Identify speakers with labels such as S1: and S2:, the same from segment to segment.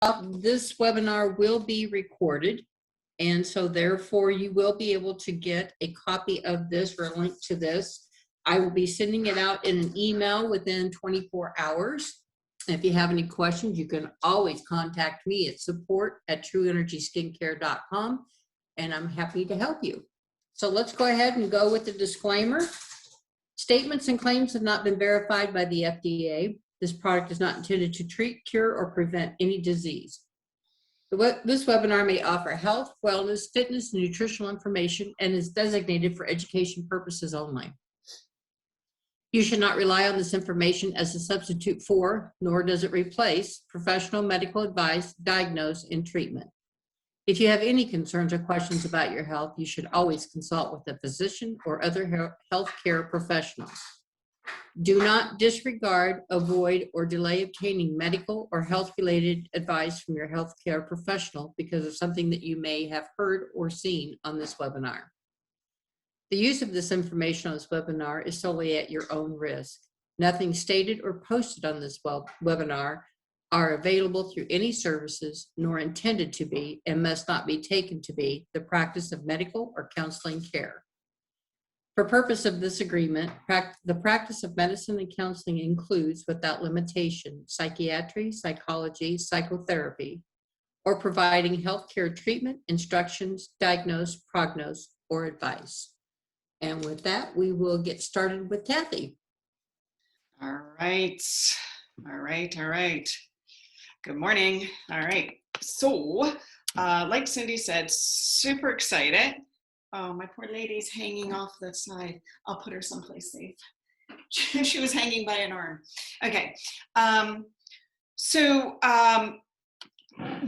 S1: this webinar will be recorded, and so therefore you will be able to get a copy of this or a link to this. I will be sending it out in an email within 24 hours. If you have any questions, you can always contact me at support@truenergyskincare.com, and I'm happy to help you. So let's go ahead and go with the disclaimer. Statements and claims have not been verified by the FDA. This product is not intended to treat, cure, or prevent any disease. This webinar may offer health, wellness, fitness, and nutritional information and is designated for education purposes only. You should not rely on this information as a substitute for, nor does it replace, professional medical advice, diagnosis, and treatment. If you have any concerns or questions about your health, you should always consult with a physician or other healthcare professionals. Do not disregard, avoid, or delay obtaining medical or health-related advice from your healthcare professional because of something that you may have heard or seen on this webinar. The use of this information on this webinar is solely at your own risk. Nothing stated or posted on this webinar are available through any services, nor intended to be, and must not be taken to be, the practice of medical or counseling care. For purpose of this agreement, the practice of medicine and counseling includes, without limitation, psychiatry, psychology, psychotherapy, or providing healthcare treatment, instructions, diagnose, prognose, or advice. And with that, we will get started with Kathy.
S2: All right. Good morning. All right. So, like Cindy said, super excited. Oh, my poor lady's hanging off the side. I'll put her someplace safe. She was hanging by an arm. Okay.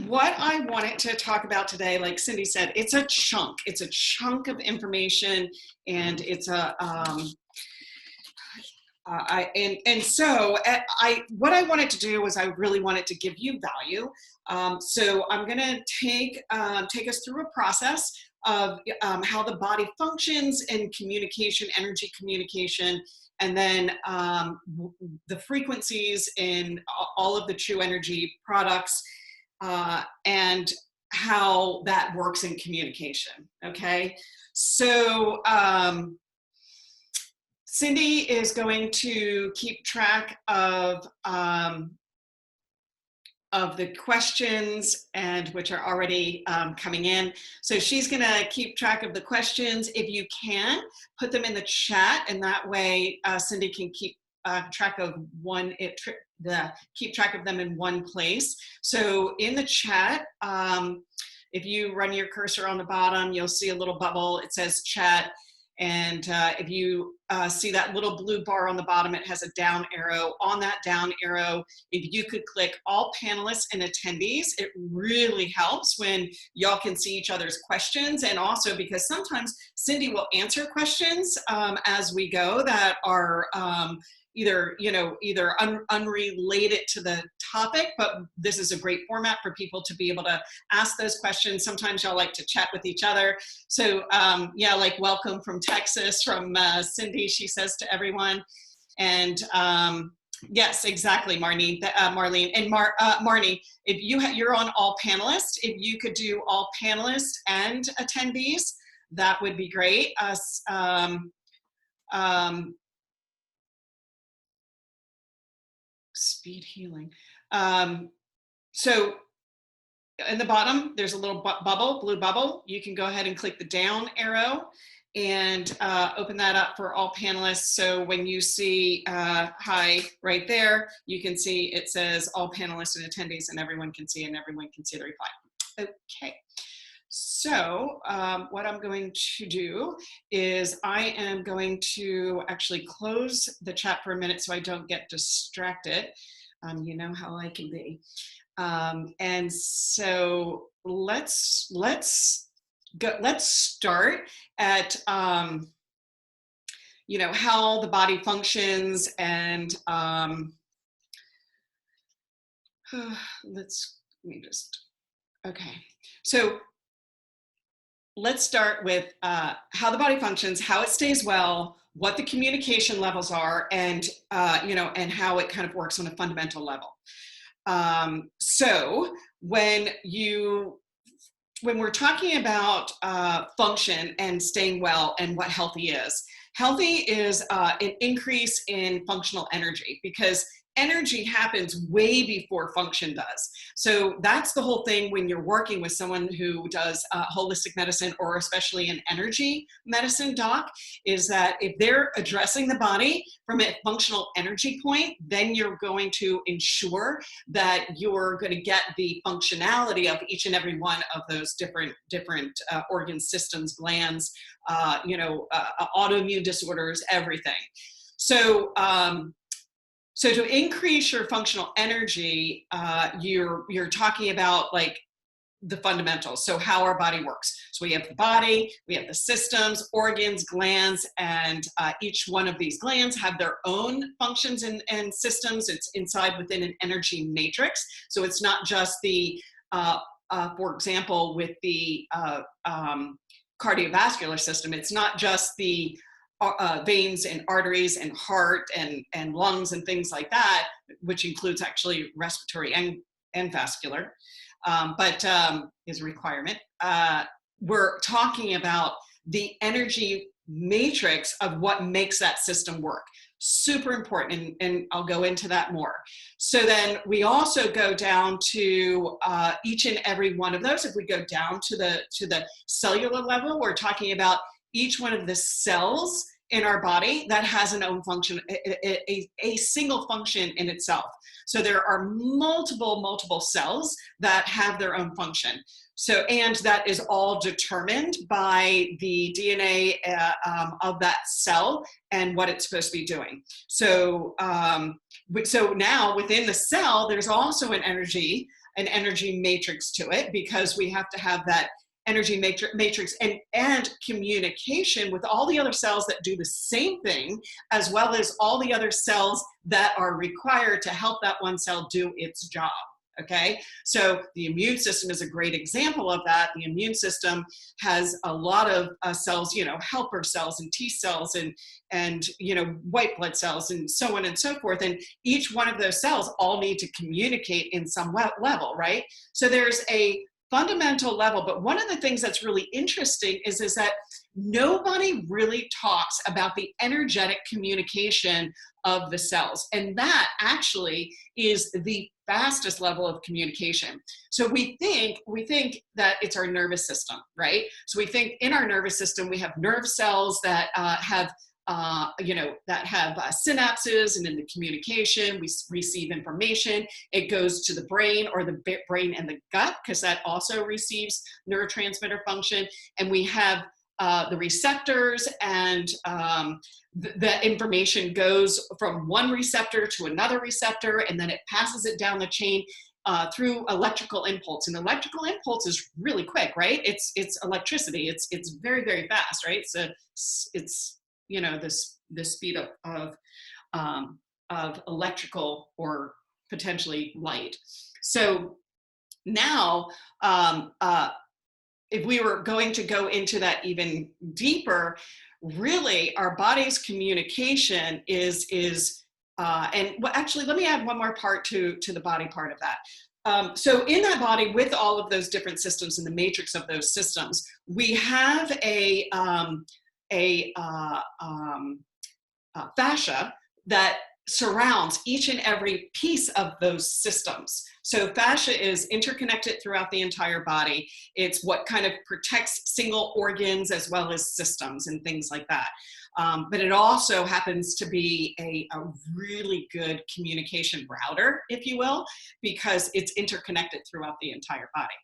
S2: What I wanted to talk about today, like Cindy said, it's a chunk. It's a chunk of information, and it's a what I wanted to do was I really wanted to give you value. So I'm going to take us through a process of how the body functions in communication, energy communication, and then the frequencies in all of the Tru Energy products, and how that works in communication. Okay, so Cindy is going to keep track of the questions, and which are already coming in. So she's going to keep track of the questions. If you can, put them in the chat, and that way Cindy can keep track of keep track of them in one place. So in the chat, if you run your cursor on the bottom, you'll see a little bubble. It says chat. And if you see that little blue bar on the bottom, it has a down arrow. On that down arrow, if you could click all panelists and attendees, it really helps when y'all can see each other's questions. And also because sometimes Cindy will answer questions as we go that are either unrelated to the topic, but this is a great format for people to be able to ask those questions. Sometimes y'all like to chat with each other. So yeah, like welcome from Texas, from Cindy, she says to everyone. And yes, exactly, Marlene. And Marnie, if you're on all panelists, if you could do all panelists and attendees, that would be great. Speed healing. So in the bottom, there's a little bubble, blue bubble. You can go ahead and click the down arrow and open that up for all panelists. So when you see hi right there, you can see it says all panelists and attendees, and everyone can see the reply. Okay. So what I'm going to do is I am going to actually close the chat for a minute so I don't get distracted. You know how I can be. And so let's start at how the body functions, and okay. So let's start with how the body functions, how it stays well, what the communication levels are, and and how it kind of works on a fundamental level. So when we're talking about function and staying well and what healthy is an increase in functional energy, because energy happens way before function does. So that's the whole thing when you're working with someone who does holistic medicine, or especially an energy medicine doc, is that if they're addressing the body from a functional energy point, then you're going to ensure that you're going to get the functionality of each and every one of those different organ systems, glands, autoimmune disorders, everything. So to increase your functional energy, you're talking about like the fundamentals. So how our body works. So we have the body, we have the systems, organs, glands, and each one of these glands have their own functions and systems. It's inside within an energy matrix. So it's not just the, for example, with the cardiovascular system, it's not just the veins and arteries and heart and lungs and things like that, which includes actually respiratory and vascular, but is a requirement. We're talking about the energy matrix of what makes that system work. Super important, and I'll go into that more. So then we also go down to each and every one of those. If we go down to the cellular level, we're talking about each one of the cells in our body that has an own function, a single function in itself. So there are multiple cells that have their own function. So, and that is all determined by the DNA of that cell and what it's supposed to be doing. So, so now within the cell, there's also an energy matrix to it, because we have to have that energy matrix and communication with all the other cells that do the same thing, as well as all the other cells that are required to help that one cell do its job. Okay, so the immune system is a great example of that. The immune system has a lot of cells, helper cells and T cells and white blood cells and so on and so forth. And each one of those cells all need to communicate in some level, right? So there's a fundamental level, but one of the things that's really interesting is that nobody really talks about the energetic communication of the cells, and that actually is the fastest level of communication. So we think that it's our nervous system, right? So we think in our nervous system we have nerve cells that have synapses, and in the communication, we receive information. It goes to the brain, or the brain and the gut, because that also receives neurotransmitter function. And we have the receptors, and the information goes from one receptor to another receptor, and then it passes it down the chain through electrical impulse. And electrical impulse is really quick, right? It's electricity. It's very, very fast, right? So it's the speed of electrical or potentially light. So now, if we were going to go into that even deeper, really our body's communication is and well, actually, let me add one more part to the body part of that. So in that body, with all of those different systems and the matrix of those systems, we have a fascia that surrounds each and every piece of those systems. So fascia is interconnected throughout the entire body. It's what kind of protects single organs as well as systems and things like that. But it also happens to be a really good communication router, if you will, because it's interconnected throughout the entire body.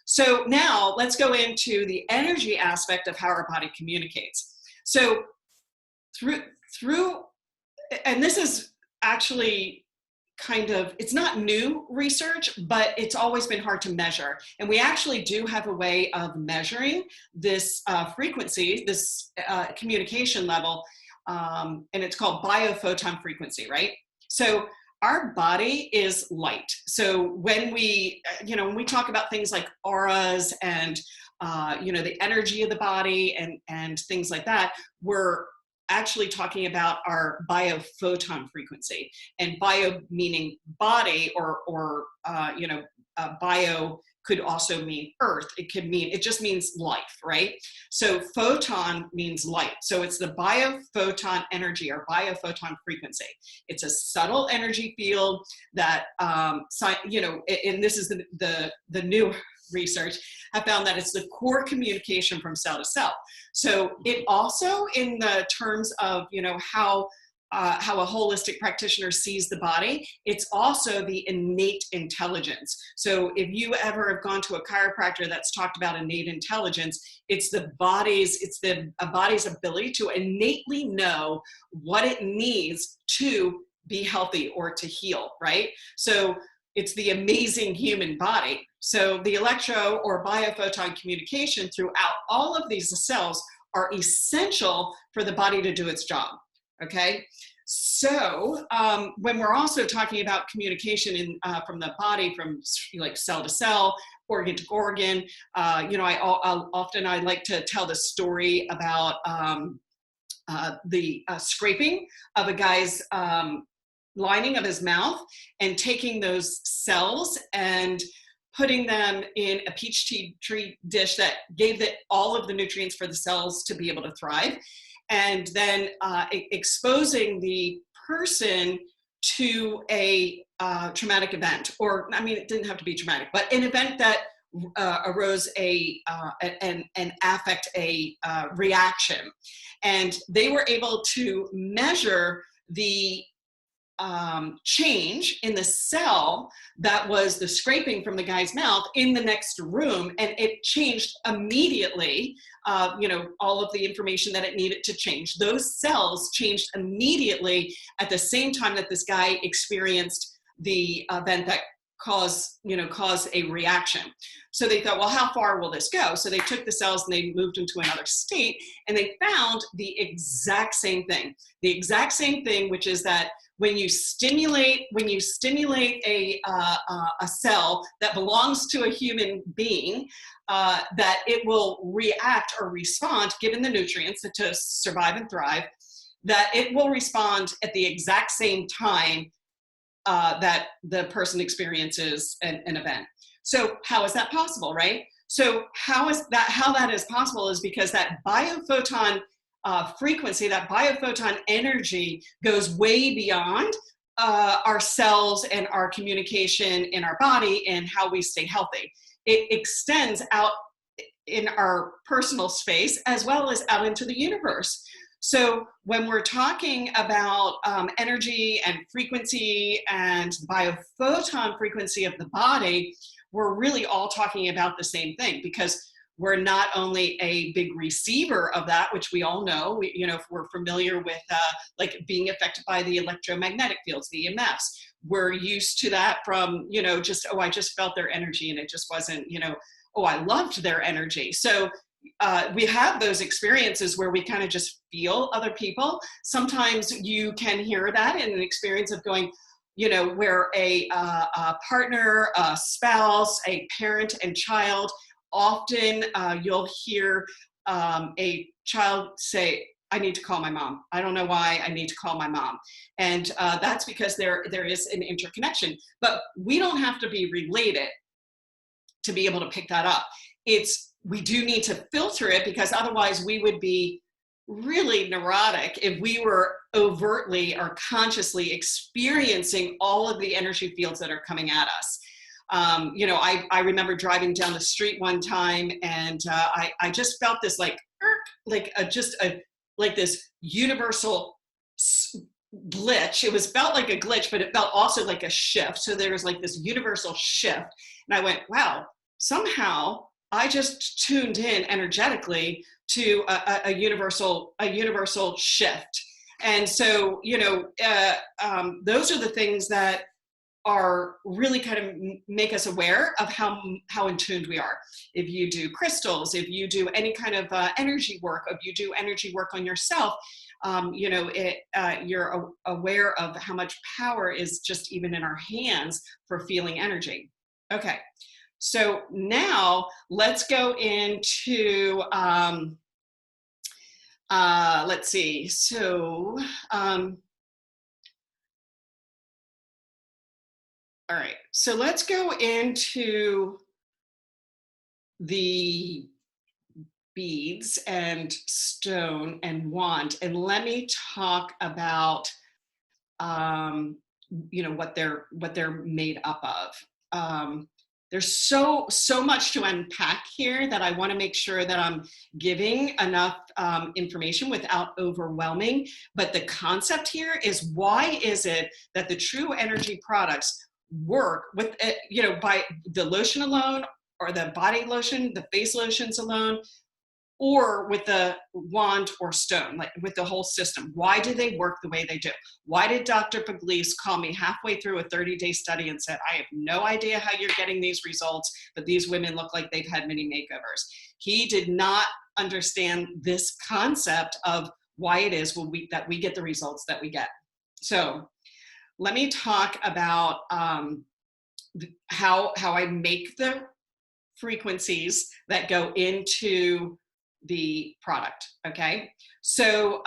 S2: So now let's go into the energy aspect of how our body communicates. So through, and this is actually kind of, it's not new research, but it's always been hard to measure. And we actually do have a way of measuring this frequency, this communication level, and it's called biophoton frequency, right? So our body is light. So when we, when we talk about things like auras and, the energy of the body and things like that, we're actually talking about our biophoton frequency, and bio meaning body, or bio could also mean earth. It just means life, right? So photon means light. So it's the biophoton energy or biophoton frequency. It's a subtle energy field that, and this is the new research, have found that it's the core communication from cell to cell. So it also, in the terms of, how a holistic practitioner sees the body, it's also the innate intelligence. So if you ever have gone to a chiropractor that's talked about innate intelligence, it's the body's ability to innately know what it needs to be healthy or to heal, right? So it's the amazing human body. So the electro or biophoton communication throughout all of these cells are essential for the body to do its job. Okay, so when we're also talking about communication from the body, from like cell to cell, organ to organ, I like to tell the story about the scraping of a guy's lining of his mouth, and taking those cells and putting them in a peach tree dish that gave it all of the nutrients for the cells to be able to thrive, and then exposing the person to a traumatic event, or it didn't have to be traumatic, but an event that arose an affect a reaction. And they were able to measure the change in the cell that was the scraping from the guy's mouth in the next room, and it changed immediately. All of the information that it needed to change, those cells changed immediately at the same time that this guy experienced the event that caused a reaction. So they thought, well, how far will this go? So they took the cells and they moved them to another state, and they found the exact same thing, which is that when you stimulate a cell that belongs to a human being, that it will react or respond, given the nutrients to survive and thrive, that it will respond at the exact same time that the person experiences an event. So how is that possible, right? So how that is possible is because that biophoton frequency, that biophoton energy, goes way beyond our cells and our communication in our body and how we stay healthy. It extends out in our personal space as well as out into the universe. So when we're talking about energy and frequency and biophoton frequency of the body, we're really all talking about the same thing, because we're not only a big receiver of that, which we all know, if we're familiar with like being affected by the electromagnetic fields, the EMFs. We're used to that from, I just felt their energy, and it just wasn't, I loved their energy. So we have those experiences where we kind of just feel other people. Sometimes you can hear that in an experience of going, where a partner, a spouse, a parent and child, often you'll hear a child say, I need to call my mom. I don't know why, I need to call my mom. And that's because there is an interconnection. But we don't have to be related to be able to pick that up. We do need to filter it, because otherwise we would be really neurotic if we were overtly or consciously experiencing all of the energy fields that are coming at us. I remember driving down the street one time, and I just felt this this universal glitch. It felt like a glitch, but it felt also like a shift. So there was like this universal shift, and I went, wow, somehow I just tuned in energetically to a universal shift. And so, those are the things that are really kind of make us aware of how in tune we are. If you do crystals, if you do any kind of energy work, if you do energy work on yourself, you're aware of how much power is just even in our hands for feeling energy. Okay. So now let's go into Let's see. So, all right. So let's go into the beads and stone and wand, and let me talk about what they're made up of. There's so much to unpack here that I want to make sure that I'm giving enough information without overwhelming. But the concept here is, why is it that the Tru Energy products work with by the lotion alone, or the body lotion, the face lotions alone, or with the wand or stone, like with the whole system? Why do they work the way they do? Why did Dr. Pugliese call me halfway through a 30-day study and said, I have no idea how you're getting these results, but these women look like they've had many makeovers? He did not understand this concept of why it is that we get the results that we get. So let me talk about how I make the frequencies that go into the product. Okay, so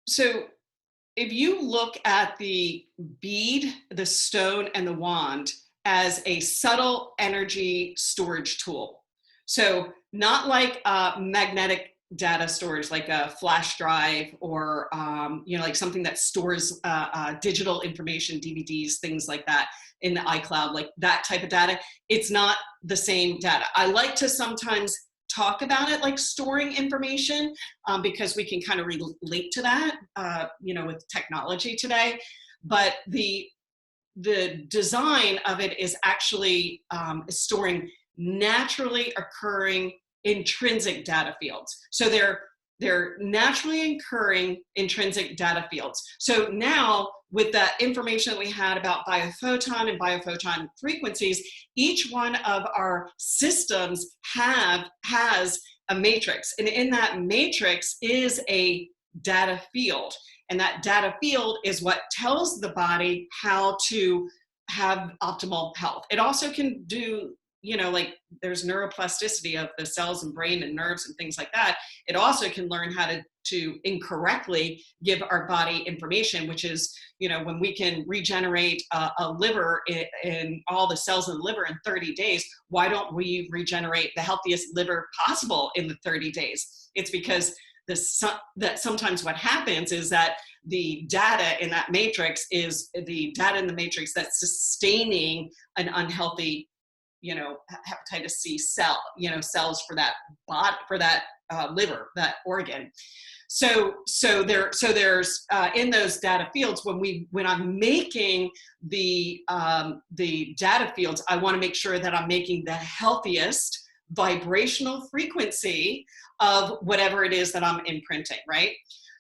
S2: so if you look at the bead, the stone, and the wand as a subtle energy storage tool, so not like magnetic data storage, like a flash drive, or like something that stores digital information, DVDs, things like that in the iCloud, like that type of data. It's not the same data. I like to sometimes talk about it like storing information, because we can kind of relate to that, with technology today. But the design of it is actually storing naturally occurring intrinsic data fields. So they're naturally occurring intrinsic data fields. So now, with the information that we had about biophoton and biophoton frequencies, each one of our systems has a matrix, and in that matrix is a data field. And that data field is what tells the body how to have optimal health. It also can do, like there's neuroplasticity of the cells and brain and nerves and things like that. It also can learn how to incorrectly give our body information, which is, when we can regenerate a liver in all the cells in the liver in 30 days, why don't we regenerate the healthiest liver possible in the 30 days? It's because that sometimes what happens is that the data in that matrix is the data in the matrix that's sustaining an unhealthy, hepatitis C cells for that liver, that organ. So there's in those data fields, when I'm making the data fields, I want to make sure that I'm making the healthiest vibrational frequency of whatever it is that I'm imprinting, right?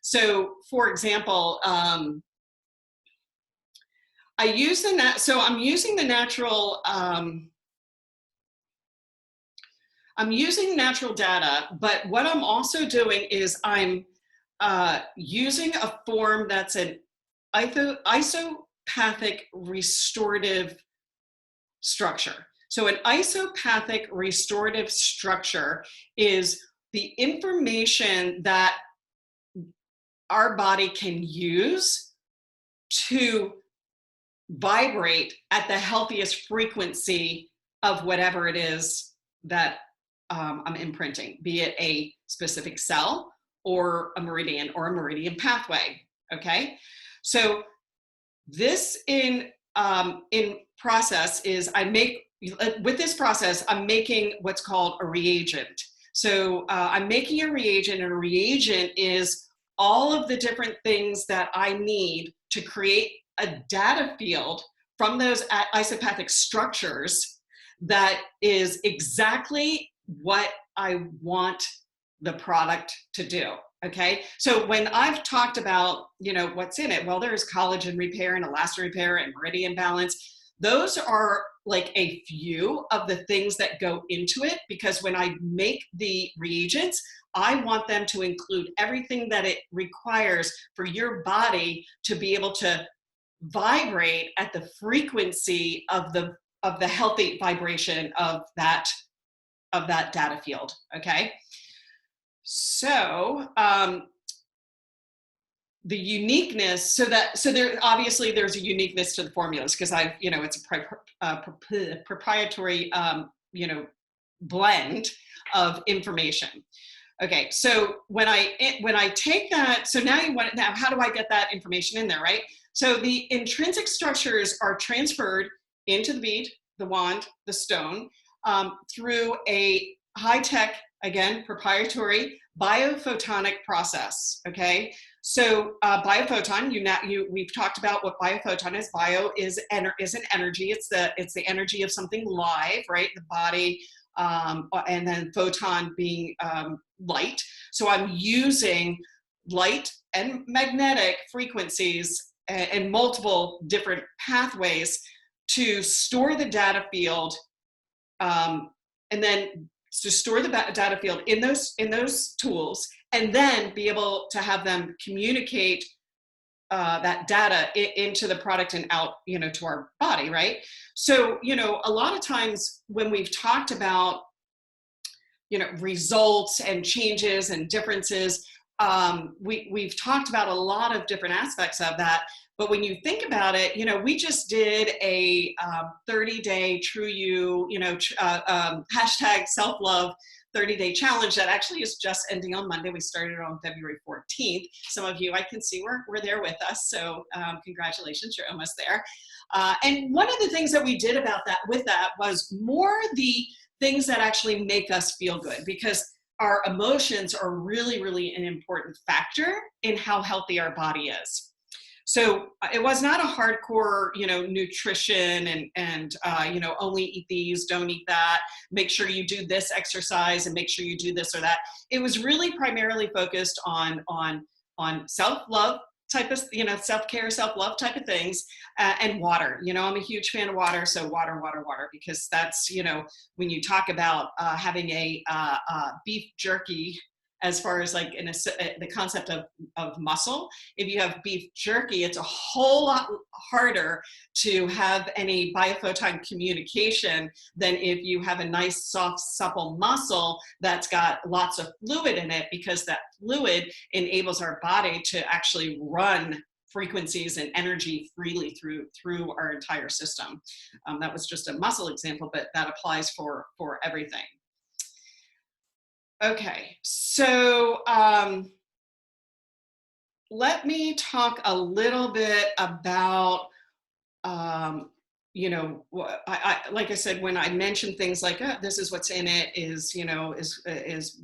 S2: So, for example, I'm using the natural. I'm using natural data, but what I'm also doing is I'm using a form that's an isopathic restorative structure. So an isopathic restorative structure is the information that our body can use to vibrate at the healthiest frequency of whatever it is that I'm imprinting, be it a specific cell or a meridian pathway. Okay, so this in process is with this process, I'm making what's called a reagent. So I'm making a reagent, and a reagent is all of the different things that I need to create a data field from those isopathic structures that is exactly what I want the product to do. Okay, so when I've talked about, what's in it, well, there's collagen repair and elastin repair and meridian balance. Those are like a few of the things that go into it, because when I make the reagents, I want them to include everything that it requires for your body to be able to vibrate at the frequency of the healthy vibration of that that data field, okay? So the uniqueness, so there obviously there's a uniqueness to the formulas because it's a proprietary blend of information. Okay, so when I take that, so now how do I get that information in there, right? So the intrinsic structures are transferred into the bead, the wand, the stone, through a high-tech, again, proprietary biophotonic process, okay? So biophoton, we've talked about what biophoton is. Bio is an energy. It's the energy of something live, right? The body, and then photon being light. So I'm using light and magnetic frequencies and multiple different pathways to store the data field, and then to store the data field in those tools, and then be able to have them communicate that data into the product and out, to our body, right? So, a lot of times when we've talked about, results and changes and differences, we've talked about a lot of different aspects of that. But when you think about it, we just did a 30-day Tru You, hashtag self-love 30-day challenge that actually is just ending on Monday. We started on February 14th. Some of you, I can see we're there with us. So congratulations, you're almost there. And one of the things that we did with that was more the things that actually make us feel good, because our emotions are really, really an important factor in how healthy our body is. So it was not a hardcore, nutrition and only eat these, don't eat that, make sure you do this exercise and make sure you do this or that. It was really primarily focused on self-love type of, self-care, self-love type of things, and water. I'm a huge fan of water. So water, because that's, when you talk about having a beef jerky, as far as like the concept of muscle, if you have beef jerky, it's a whole lot harder to have any biophoton communication than if you have a nice, soft, supple muscle that's got lots of fluid in it, because that fluid enables our body to actually run frequencies and energy freely through our entire system. That was just a muscle example, but that applies for everything. Okay, so let me talk a little bit about, like I said, when I mentioned things like, this is what's in it, is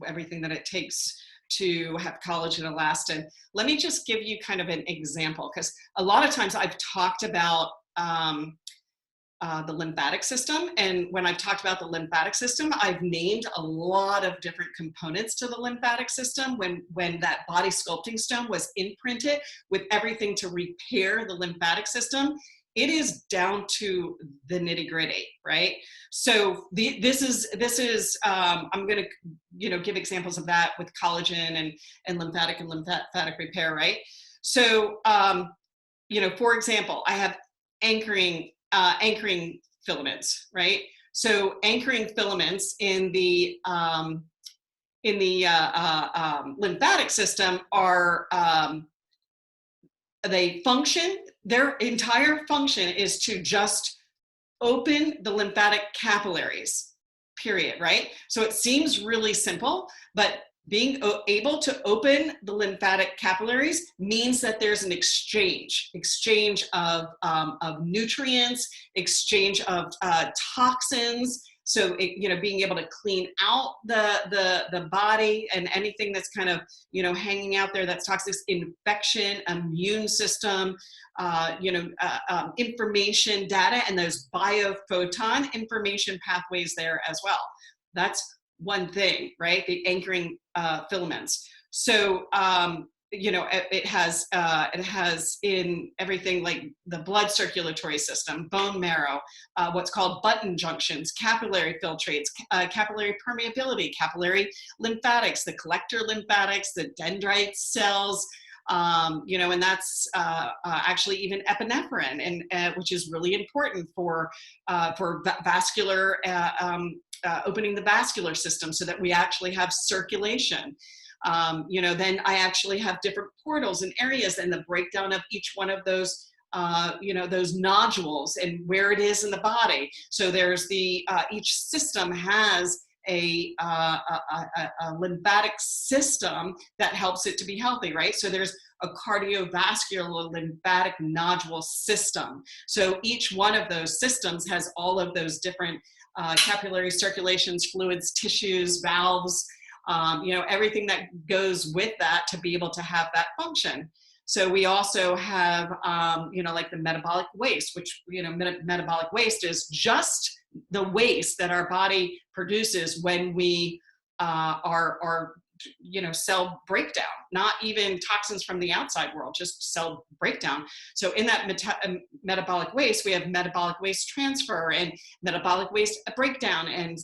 S2: everything that it takes to have collagen and elastin. Let me just give you kind of an example, because a lot of times I've talked about the lymphatic system. And when I've talked about the lymphatic system, I've named a lot of different components to the lymphatic system when that body sculpting stone was imprinted with everything to repair the lymphatic system. It is down to the nitty gritty, right? So this is I'm going to, give examples of that with collagen and lymphatic repair, right? So, for example, I have anchoring filaments, right? So anchoring filaments in the lymphatic system are, they function, their entire function is to just open the lymphatic capillaries, period, right? So it seems really simple, but being able to open the lymphatic capillaries means that there's an exchange of nutrients, exchange of toxins. So, being able to clean out the body and anything that's kind of, hanging out there that's toxic, infection, immune system, information, data, and those biophoton information pathways there as well. That's one thing, right? The anchoring filaments. So, it has in everything like the blood circulatory system, bone marrow, what's called button junctions, capillary filtrates, capillary permeability, capillary lymphatics, the collector lymphatics, the dendrite cells, and that's actually even epinephrine, and which is really important for vascular opening the vascular system so that we actually have circulation. Then I actually have different portals and areas and the breakdown of each one of those those nodules and where it is in the body. So there's each system has a lymphatic system that helps it to be healthy, right? So there's a cardiovascular lymphatic nodule system. So each one of those systems has all of those different capillary circulations, fluids, tissues, valves, everything that goes with that to be able to have that function. So we also have, like the metabolic waste, which, metabolic waste is just the waste that our body produces when we are cell breakdown, not even toxins from the outside world, just cell breakdown. So in that metabolic waste, we have metabolic waste transfer and metabolic waste breakdown and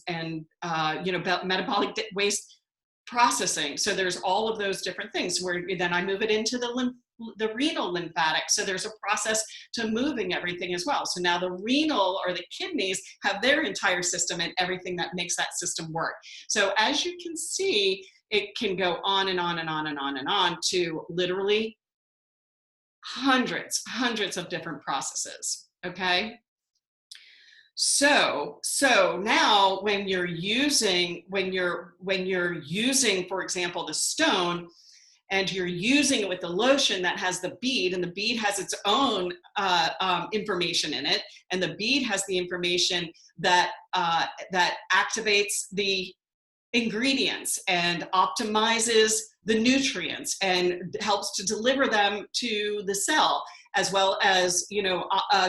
S2: metabolic waste processing. So there's all of those different things where then I move it into the renal lymphatic. So there's a process to moving everything as well. So now the renal or the kidneys have their entire system and everything that makes that system work. So as you can see, it can go on and on and on and on and on to literally hundreds of different processes. Okay. So now when you're using, for example, the stone, and you're using it with the lotion that has the bead, and the bead has its own information in it, and the bead has the information that activates the ingredients and optimizes the nutrients and helps to deliver them to the cell, as well as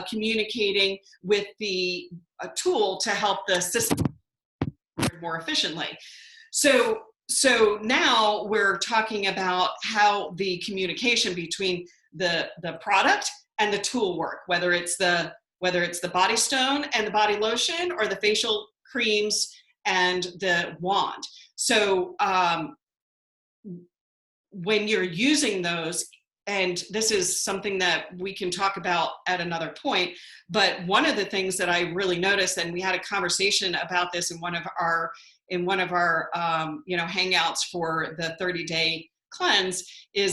S2: communicating with the tool to help the system more efficiently. So now we're talking about how the communication between the product and the tool work, whether it's the body stone and the body lotion, or the facial creams and the wand. So when you're using those, and this is something that we can talk about at another point, but one of the things that I really noticed, and we had a conversation about this in one of our hangouts for the 30-day cleanse, the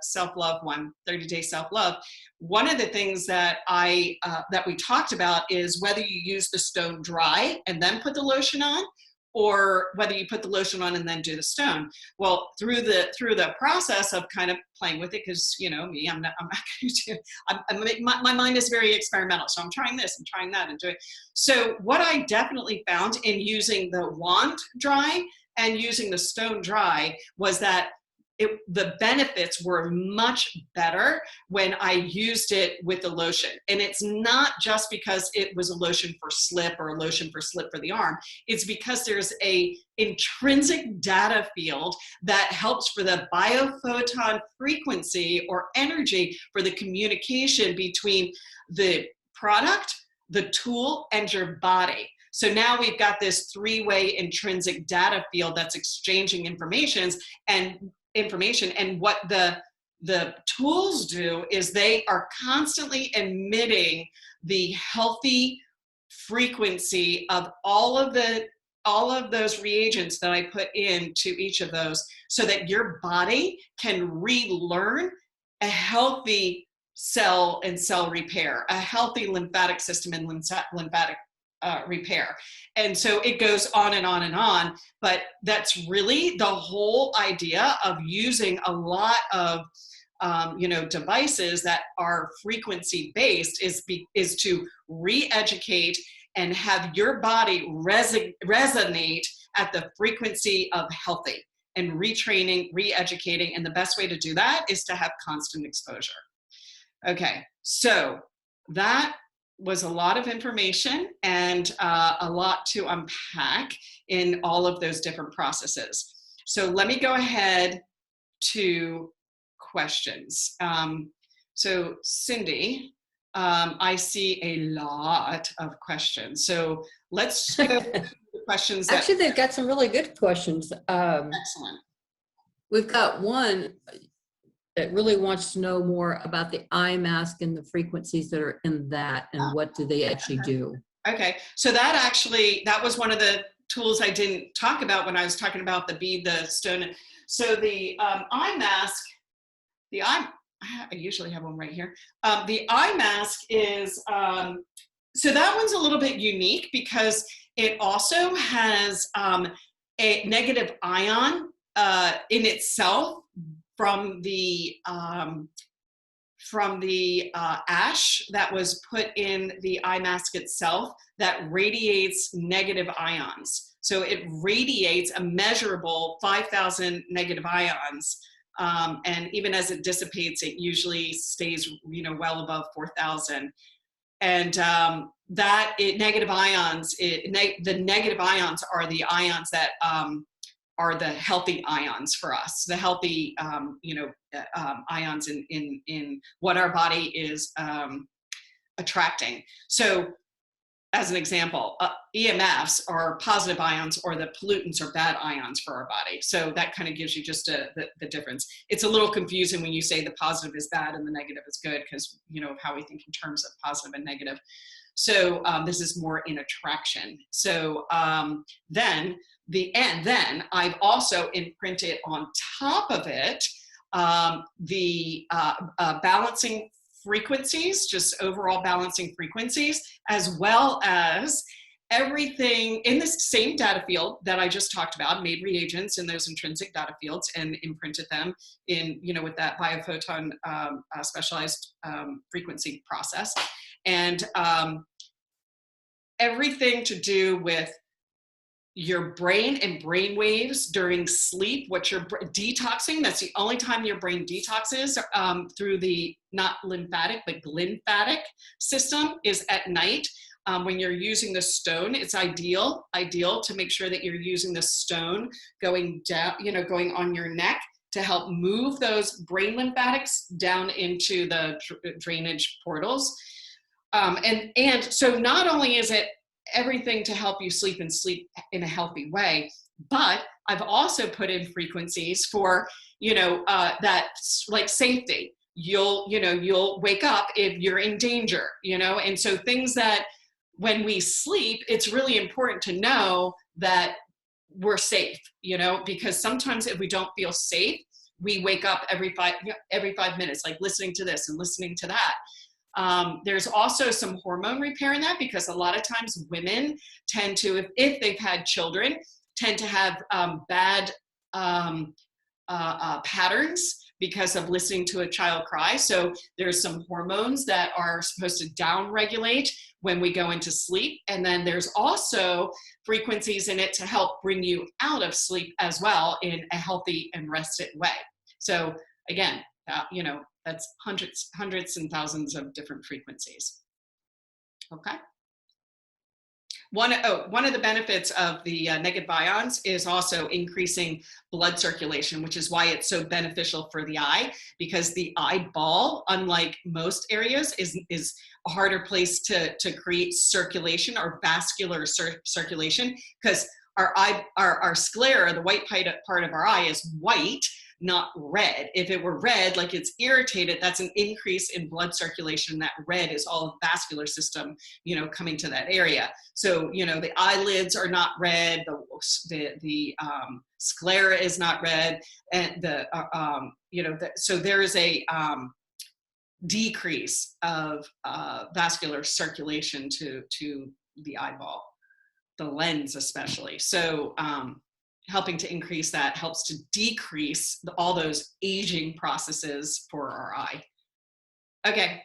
S2: self-love one, 30-day self-love. One of the things that that we talked about is whether you use the stone dry and then put the lotion on, or whether you put the lotion on and then do the stone. Well, through the process of kind of playing with it, because me, I'm not going to. My mind is very experimental, so I'm trying this and trying that and doing. So what I definitely found in using the wand dry and using the stone dry was that the benefits were much better when I used it with the lotion. And it's not just because it was a lotion for slip or a lotion for slip for the arm. It's because there's a intrinsic data field that helps for the biophoton frequency or energy for the communication between the product, the tool, and your body. So now we've got this three-way intrinsic data field that's exchanging information, and what the tools do is they are constantly emitting the healthy frequency of all of those reagents that I put into each of those, so that your body can relearn a healthy cell and cell repair, a healthy lymphatic system and lymphatic repair. And so it goes on and on and on, but that's really the whole idea of using a lot of devices that are frequency based is to re-educate and have your body resonate at the frequency of healthy, and retraining, re-educating. And the best way to do that is to have constant exposure. Okay, so that was a lot of information and a lot to unpack in all of those different processes. So let me go ahead to questions. So Cindy, I see a lot of questions. So let's go to the questions.
S1: Actually, they've got some really good questions.
S2: Excellent.
S1: We've got one that really wants to know more about the eye mask and the frequencies that are in that, and what do they actually do?
S2: Okay, so that was one of the tools I didn't talk about when I was talking about the bead, the stone. So the eye mask, I usually have one right here. The eye mask is, so that one's a little bit unique because it also has a negative ion in itself from the ash that was put in the eye mask itself that radiates negative ions. So it radiates a measurable 5,000 negative ions. And even as it dissipates, it usually stays, well above 4,000. And negative ions, the negative ions are the ions that are the healthy ions for us, the healthy, ions in what our body is attracting. So as an example, EMFs are positive ions, or the pollutants are bad ions for our body. So that kind of gives you just the difference. It's a little confusing when you say the positive is bad and the negative is good, because of how we think in terms of positive and negative. So this is more in attraction. So then I've also imprinted on top of it the balancing frequencies, just overall balancing frequencies, as well as everything in this same data field that I just talked about, made reagents in those intrinsic data fields and imprinted them in, with that biophoton specialized frequency process. And everything to do with your brain and brain waves during sleep, what you're detoxing. That's the only time your brain detoxes through the not lymphatic but glymphatic system is at night. When you're using the stone, it's ideal to make sure that you're using the stone going down, going on your neck to help move those brain lymphatics down into the drainage portals. And so not only is it everything to help you sleep and sleep in a healthy way, but I've also put in frequencies for, that like safety. You'll wake up if you're in danger, and so things that when we sleep, it's really important to know that we're safe, because sometimes if we don't feel safe, we wake up every 5 minutes, like listening to this and listening to that. There's also some hormone repair in that, because a lot of times women tend to, if they've had children, tend to have bad patterns because of listening to a child cry. So there's some hormones that are supposed to downregulate when we go into sleep. And then there's also frequencies in it to help bring you out of sleep as well in a healthy and rested way. So again, that's hundreds and thousands of different frequencies. Okay. One of the benefits of the negative ions is also increasing blood circulation, which is why it's so beneficial for the eye, because the eyeball, unlike most areas, is a harder place to create circulation or vascular circulation, because our sclera, the white part of our eye, is white, not red. If it were red, like it's irritated, that's an increase in blood circulation. That red is all the vascular system, coming to that area. So, the eyelids are not red, the sclera is not red, and so there is a decrease of vascular circulation to the eyeball, the lens especially. So, helping to increase that helps to decrease all those aging processes for our eye. Okay.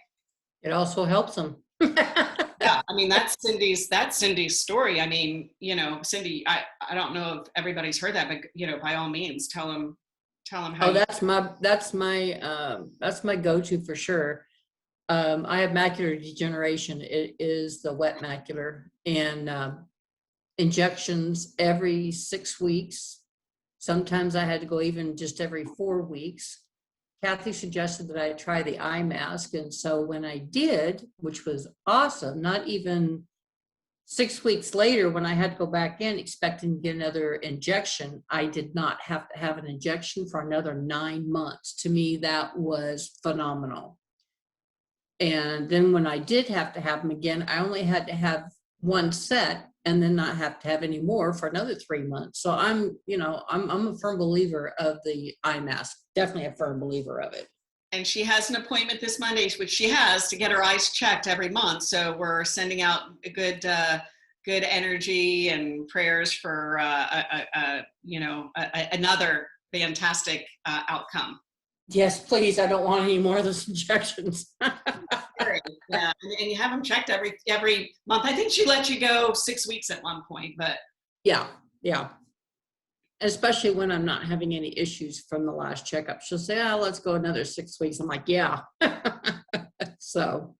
S1: It also helps them.
S2: Yeah, I mean, that's Cindy's story. I mean, Cindy, I don't know if everybody's heard that, but by all means, tell them how.
S1: Oh, that's my go-to for sure. I have macular degeneration. It is the wet macular, and injections every 6 weeks. Sometimes I had to go even just every 4 weeks. Kathy suggested that I try the eye mask. And so when I did, which was awesome, not even 6 weeks later, when I had to go back in expecting to get another injection, I did not have to have an injection for another 9 months. To me, that was phenomenal. And then when I did have to have them again, I only had to have one set and then not have to have any more for another 3 months. So I'm a firm believer of the eye mask. Definitely a firm believer of it.
S2: And she has an appointment this Monday, which she has to get her eyes checked every month. So we're sending out a good energy and prayers for another fantastic outcome.
S1: Yes, please. I don't want any more of those injections.
S2: Yeah, and you have them checked every month. I think she let you go 6 weeks at one point, but
S1: yeah. Especially when I'm not having any issues from the last checkup. She'll say, "Oh, let's go another 6 weeks." I'm like, yeah. So,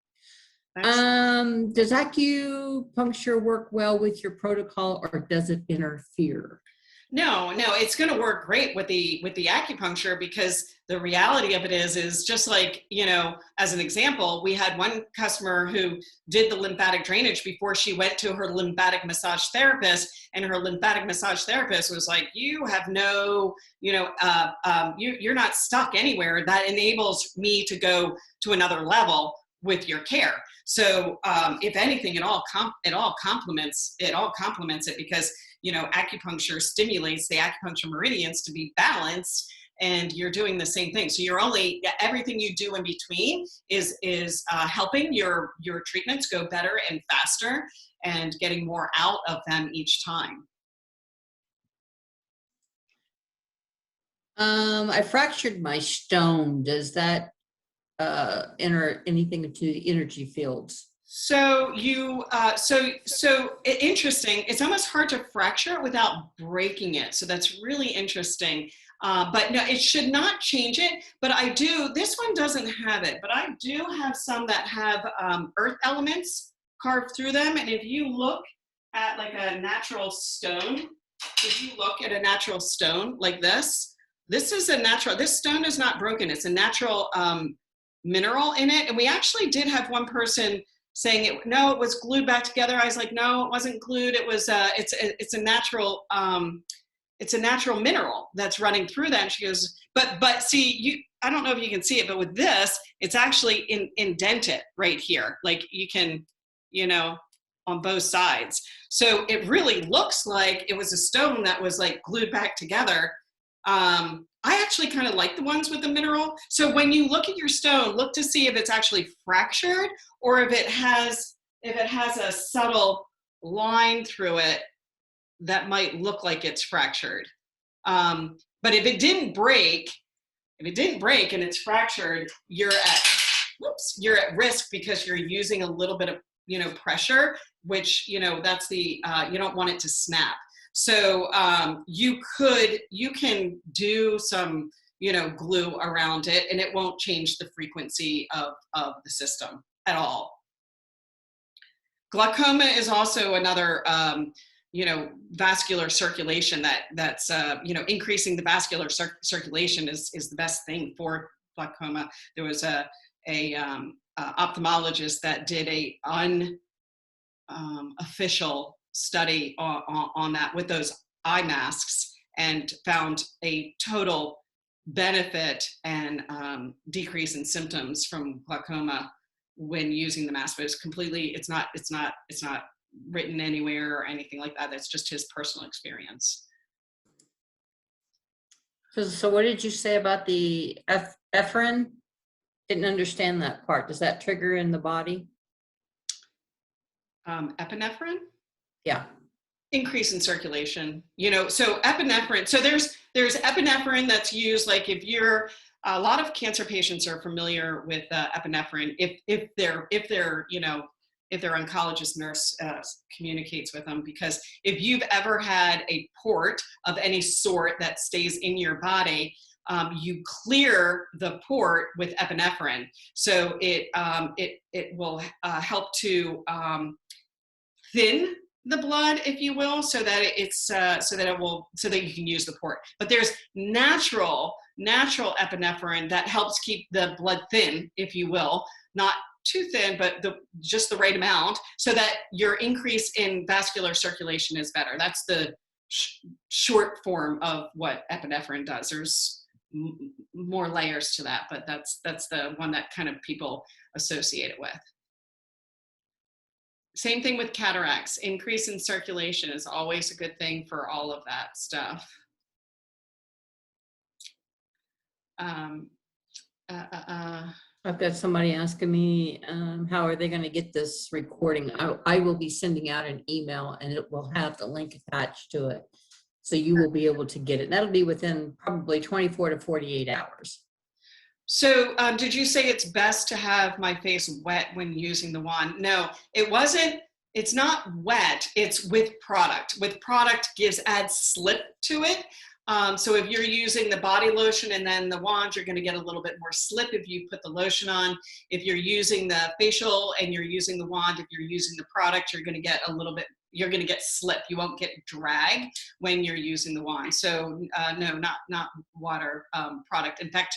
S1: does acupuncture work well with your protocol, or does it interfere?
S2: No, it's going to work great with the acupuncture, because the reality of it is just like, as an example, we had one customer who did the lymphatic drainage before she went to her lymphatic massage therapist, and her lymphatic massage therapist was like, you have no, you're not stuck anywhere. That enables me to go to another level with your care. So if anything, it all complements it, because acupuncture stimulates the acupuncture meridians to be balanced, and you're doing the same thing. So everything you do in between is helping your treatments go better and faster, and getting more out of them each time.
S1: I fractured my stone. Does that enter anything into the energy fields?
S2: So interesting. It's almost hard to fracture it without breaking it. So that's really interesting. But no, it should not change it. But this one doesn't have it, but I do have some that have earth elements carved through them. And if you look at like a natural stone, like this stone is not broken. It's a natural mineral in it. And we actually did have one person saying it was glued back together. I was like, no, it wasn't glued. It was it's a natural mineral that's running through that. And she goes, but see, I don't know if you can see it, but with this, it's actually indented right here. Like you can, on both sides. So it really looks like it was a stone that was like glued back together. I actually kind of like the ones with the mineral. So when you look at your stone, look to see if it's actually fractured, or if it has a subtle line through it that might look like it's fractured. But if it didn't break and it's fractured, you're at risk, because you're using a little bit of pressure, which that's the you don't want it to snap. So you can do some glue around it, and it won't change the frequency of the system at all. Glaucoma is also another vascular circulation that's increasing the vascular circulation is the best thing for glaucoma. There was a ophthalmologist that did a unofficial study on that with those eye masks, and found a total benefit and decrease in symptoms from glaucoma when using the mask. But it's not written anywhere or anything like that. That's just his personal experience.
S1: So what did you say about the epinephrine? Didn't understand that part. Does that trigger in the body?
S2: Epinephrine?
S1: Yeah.
S2: Increase in circulation. So epinephrine. So there's epinephrine that's used, like if you're, a lot of cancer patients are familiar with epinephrine if their oncologist nurse communicates with them, because if you've ever had a port of any sort that stays in your body, you clear the port with epinephrine. So it will help to thin the blood, if you will, so that you can use the port. But there's natural epinephrine that helps keep the blood thin, if you will, not too thin, but just the right amount, so that your increase in vascular circulation is better. That's the short form of what epinephrine does. There's more layers to that, but that's the one that kind of people associate it with. Same thing with cataracts. Increase in circulation is always a good thing for all of that stuff.
S1: I've got somebody asking me, how are they going to get this recording? I will be sending out an email and it will have the link attached to it. So you will be able to get it. That'll be within probably 24 to 48 hours.
S2: So did you say it's best to have my face wet when using the wand? No, it wasn't. It's not wet. It's with product. With product adds slip to it. So if you're using the body lotion and then the wand, you're going to get a little bit more slip if you put the lotion on. If you're using the facial and you're using the wand, if you're using the product, you're going to get a little bit, you're going to get slip. You won't get drag when you're using the wand. So no, not water product. In fact,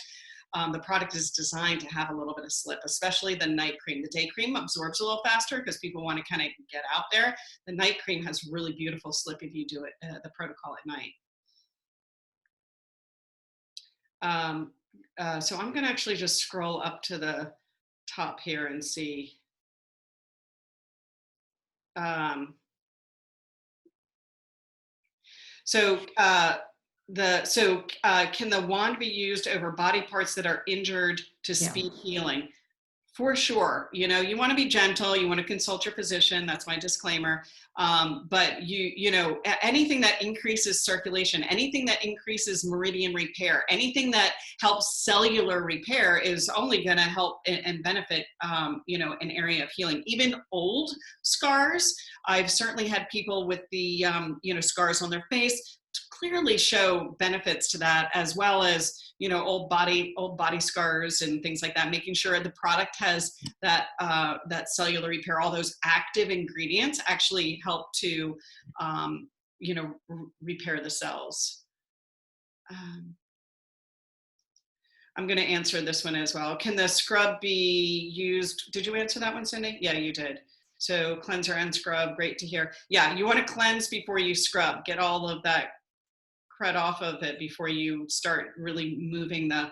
S2: the product is designed to have a little bit of slip, especially the night cream. The day cream absorbs a little faster because people want to kind of get out there. The night cream has really beautiful slip if you do it, the protocol at night. So I'm going to actually just scroll up to the top here and see. Can the wand be used over body parts that are injured to speed healing? For sure. You know, you want to be gentle. You want to consult your physician. That's my disclaimer. But you know, anything that increases circulation, anything that increases meridian repair, anything that helps cellular repair is only going to help and benefit, you know, an area of healing. Even old scars. I've certainly had people with the, you know, scars on their face clearly show benefits to that, as well as, you know, old body scars and things like that, making sure the product has that that cellular repair. All those active ingredients actually help to you know, repair the cells. I'm going to answer this one as well. Can the scrub be used? Did you answer that one, Cindy? Yeah, you did. So cleanser and scrub, great to hear. Yeah, you want to cleanse before you scrub. Get all of that crud off of it before you start really moving the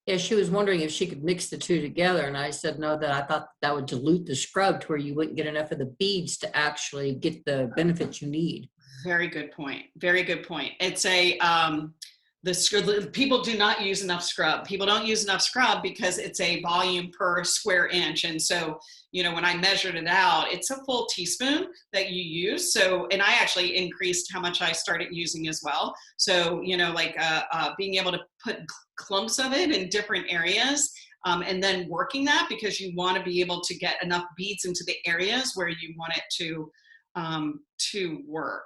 S1: Yeah, she was wondering if she could mix the two together, and I said no, that I thought that would dilute the scrub to where you wouldn't get enough of the beads to actually get the benefits you need.
S2: Very good point. Very good point. It's a people do not use enough scrub. People don't use enough scrub because it's a volume per square inch. And so, you know, when I measured it out, it's a full teaspoon that you use. So, and I actually increased how much I started using as well. So, you know, like being able to put clumps of it in different areas, and then working that, because you want to be able to get enough beads into the areas where you want it to work.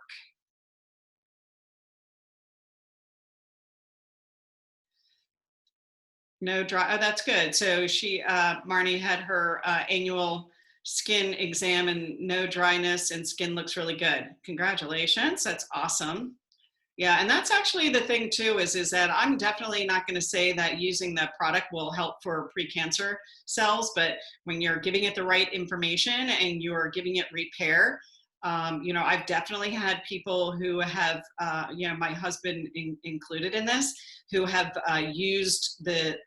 S2: No dry. Oh, that's good. So she, Marnie, had her annual skin exam and no dryness, and skin looks really good. Congratulations. That's awesome. Yeah, and that's actually the thing too, is that I'm definitely not going to say that using the product will help for precancer cells, but when you're giving it the right information and you're giving it repair, you know, I've definitely had people who have, you know, my husband included in this, who have used the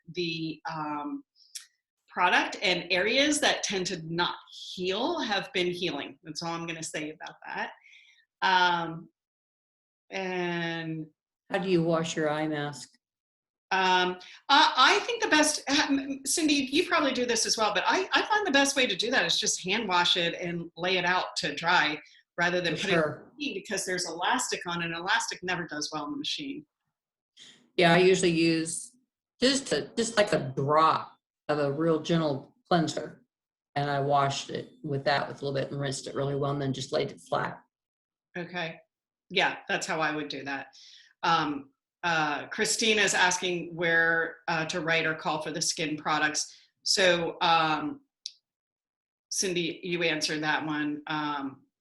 S2: product, and areas that tend to not heal have been healing. That's all I'm going to say about that. And
S1: how do you wash your eye mask?
S2: I think the best, Cindy, you probably do this as well, but I find the best way to do that is just hand wash it and lay it out to dry rather than putting it in the machine, because there's elastic on it, and elastic never does well in the machine.
S1: Yeah, I usually use just like a drop of a real gentle cleanser, and I washed it with that with a little bit and rinsed it really well, and then just laid it flat.
S2: Okay. Yeah, that's how I would do that. Christina is asking where to write or call for the skin products. So Cindy, you answered that one.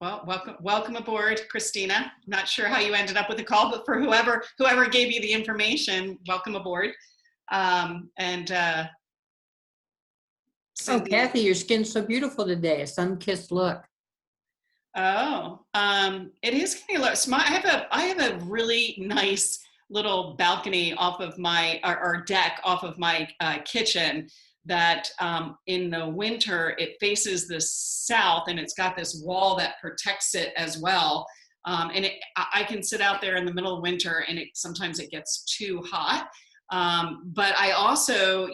S2: Well, welcome aboard, Christina. Not sure how you ended up with the call, but for whoever gave you the information, welcome aboard. Cindy,
S1: oh, Kathy, your skin's so beautiful today. A sun-kissed look.
S2: Oh, it is getting a lot. I have a really nice little balcony off of my, or deck off of my kitchen that in the winter, it faces the south and it's got this wall that protects it as well. I can sit out there in the middle of winter and sometimes it gets too hot. But I also,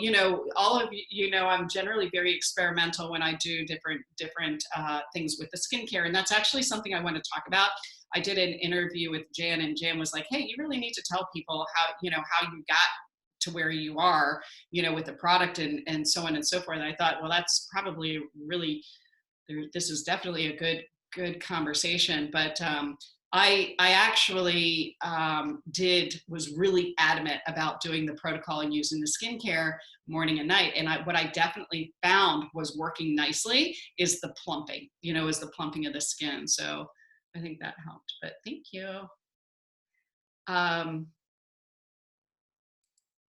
S2: all of you know, I'm generally very experimental when I do different things with the skincare. And that's actually something I want to talk about. I did an interview with Jan, and Jan was like, hey, you really need to tell people how you got to where you are, with the product and so on and so forth. And I thought, well, that's probably really, this is definitely a good conversation. But I actually was really adamant about doing the protocol and using the skincare morning and night. And what I definitely found was working nicely is the plumping, is the plumping of the skin. So I think that helped, but thank you.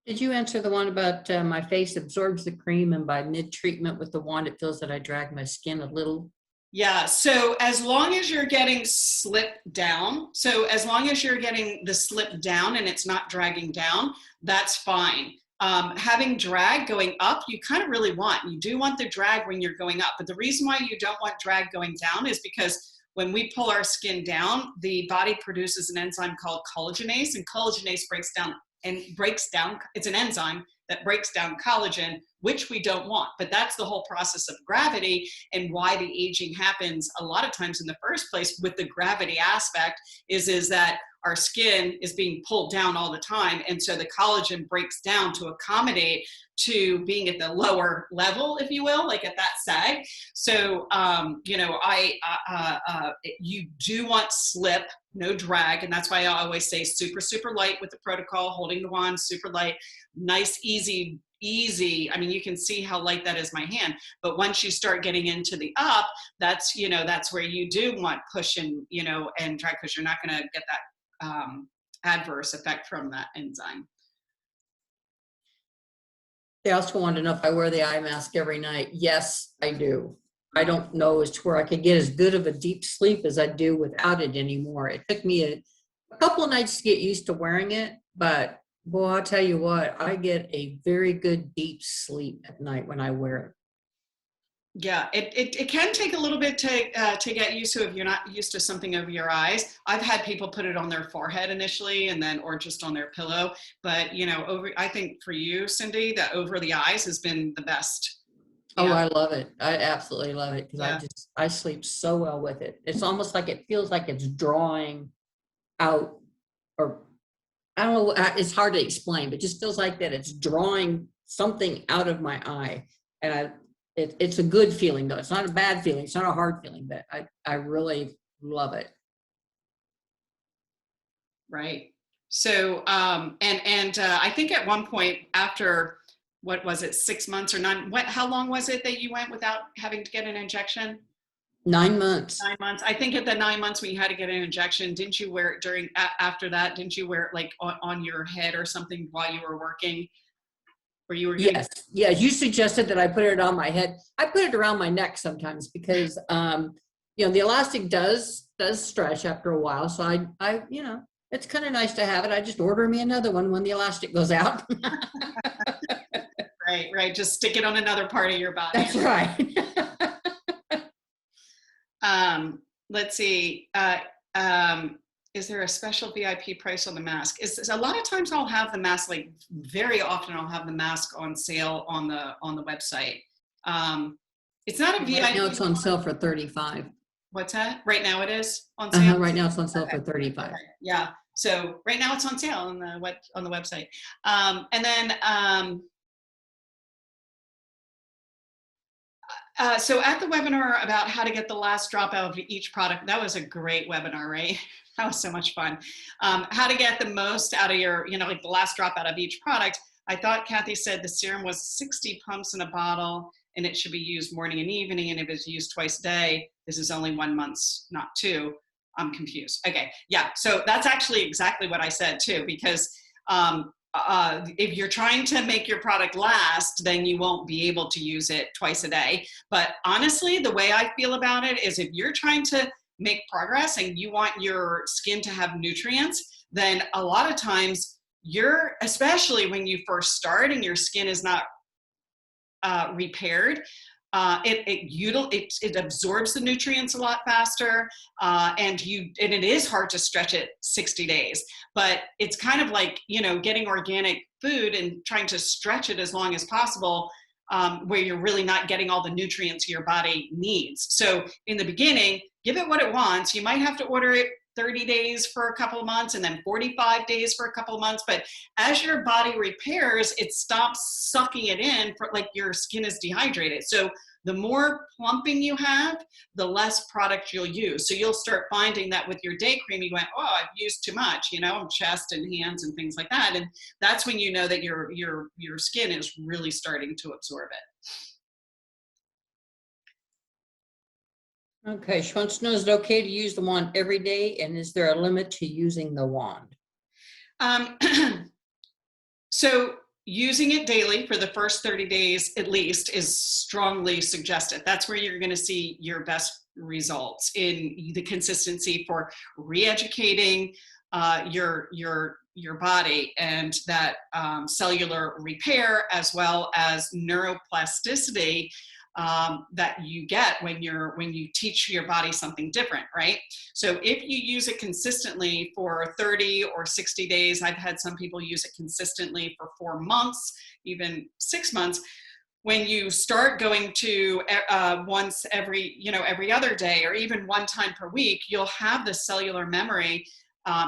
S1: Did you answer the one about my face absorbs the cream and by mid-treatment with the wand, it feels that I drag my skin a little?
S2: Yeah, so as long as you're getting slip down, so as long as you're getting the slip down and it's not dragging down, that's fine. Having drag going up, you kind of really you do want the drag when you're going up, but the reason why you don't want drag going down is because when we pull our skin down, the body produces an enzyme called collagenase, and collagenase breaks down, it's an enzyme that breaks down collagen, which we don't want. But that's the whole process of gravity and why the aging happens a lot of times in the first place with the gravity aspect is that our skin is being pulled down all the time. And so the collagen breaks down to accommodate to being at the lower level, if you will, like at that sag. So, you do want slip, no drag. And that's why I always say super, super light with the protocol, holding the wand, super light, nice, easy. I mean, you can see how light that is my hand, but once you start getting into the up, that's where you do want push and drag, because you're not going to get that adverse effect from that enzyme.
S1: They also want to know if I wear the eye mask every night. Yes, I do. I don't know as to where I could get as good of a deep sleep as I do without it anymore. It took me a couple of nights to get used to wearing it, but boy, I'll tell you what, I get a very good deep sleep at night when I wear it.
S2: Yeah, it can take a little bit to get used to if you're not used to something over your eyes. I've had people put it on their forehead initially or just on their pillow. But, I think for you, Cindy, that over the eyes has been the best.
S1: Yeah. Oh, I love it. I absolutely love it, because
S2: yeah.
S1: I sleep so well with it. It's almost like it feels like it's drawing out, or I don't know, it's hard to explain, but it just feels like that it's drawing something out of my eye. And it's a good feeling, though. It's not a bad feeling. It's not a hard feeling, but I really love it.
S2: Right. So, I think at one point after, what was it, 6 months or 9, how long was it that you went without having to get an injection?
S1: 9 months.
S2: 9 months. I think at the 9 months when you had to get an injection, didn't you wear it after that? Didn't you wear it like on your head or something while you were working? Or you were getting...
S1: Yes. You suggested that I put it on my head. I put it around my neck sometimes because, the elastic does stretch after a while. So I it's kind of nice to have it. I just order me another one when the elastic goes out.
S2: Right. Just stick it on another part of your body.
S1: That's right.
S2: Let's see. Is there a special VIP price on the mask? A lot of times I'll have the mask, like very often I'll have the mask on sale on the website. It's not a VIP.
S1: Right now it's on sale for $35.
S2: What's that? Right now it is on sale?
S1: Right now it's on sale for $35.
S2: Okay. Yeah. So right now it's on sale on the website. So at the webinar about how to get the last drop out of each product, that was a great webinar, right? That was so much fun. How to get the most out of your, like the last drop out of each product. I thought Kathy said the serum was 60 pumps in a bottle and it should be used morning and evening. And if it's used twice a day, this is only 1 month, not 2. I'm confused. Okay. Yeah. So that's actually exactly what I said too, because if you're trying to make your product last, then you won't be able to use it twice a day. But honestly, the way I feel about it is if you're trying to make progress and you want your skin to have nutrients, then a lot of times especially when you first start and your skin is not repaired, it absorbs the nutrients a lot faster, and it is hard to stretch it 60 days. But it's kind of like, you know, getting organic food and trying to stretch it as long as possible, where you're really not getting all the nutrients your body needs. So in the beginning, give it what it wants. You might have to order it 30 days for a couple of months and then 45 days for a couple of months. But as your body repairs, it stops sucking it in, for like your skin is dehydrated. So the more plumping you have, the less product you'll use. So you'll start finding that with your day cream, you went, oh, I've used too much, you know, chest and hands and things like that. And that's when you know that your skin is really starting to absorb it.
S1: Okay, she wants to know, is it okay to use the wand every day? And is there a limit to using the wand?
S2: So using it daily for the first 30 days at least is strongly suggested. That's where you're going to see your best results in the consistency for re-educating your body, and that cellular repair, as well as neuroplasticity that you get when you teach your body something different, right? So if you use it consistently for 30 or 60 days, I've had some people use it consistently for 4 months, even 6 months. When you start going to once every other day, or even one time per week, you'll have the cellular memory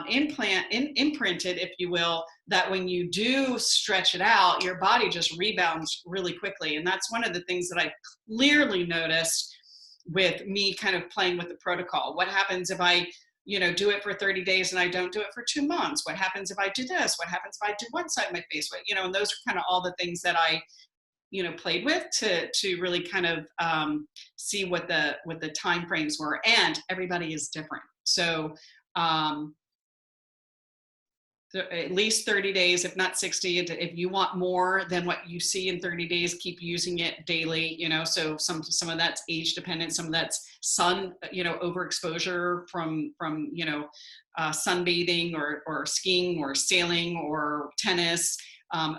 S2: imprinted, if you will, that when you do stretch it out, your body just rebounds really quickly. And that's one of the things that I clearly noticed with me kind of playing with the protocol. What happens if I, you know, do it for 30 days and I don't do it for 2 months? What happens if I do this? What happens if I do one side of my face? You know, and those are kind of all the things that I, you know, played with to really kind of see what the time frames were. And everybody is different. So at least 30 days, if not 60. If you want more than what you see in 30 days, keep using it daily, you know. So some of that's age dependent, some of that's sun, you know, overexposure from you know, sunbathing or skiing or sailing or tennis.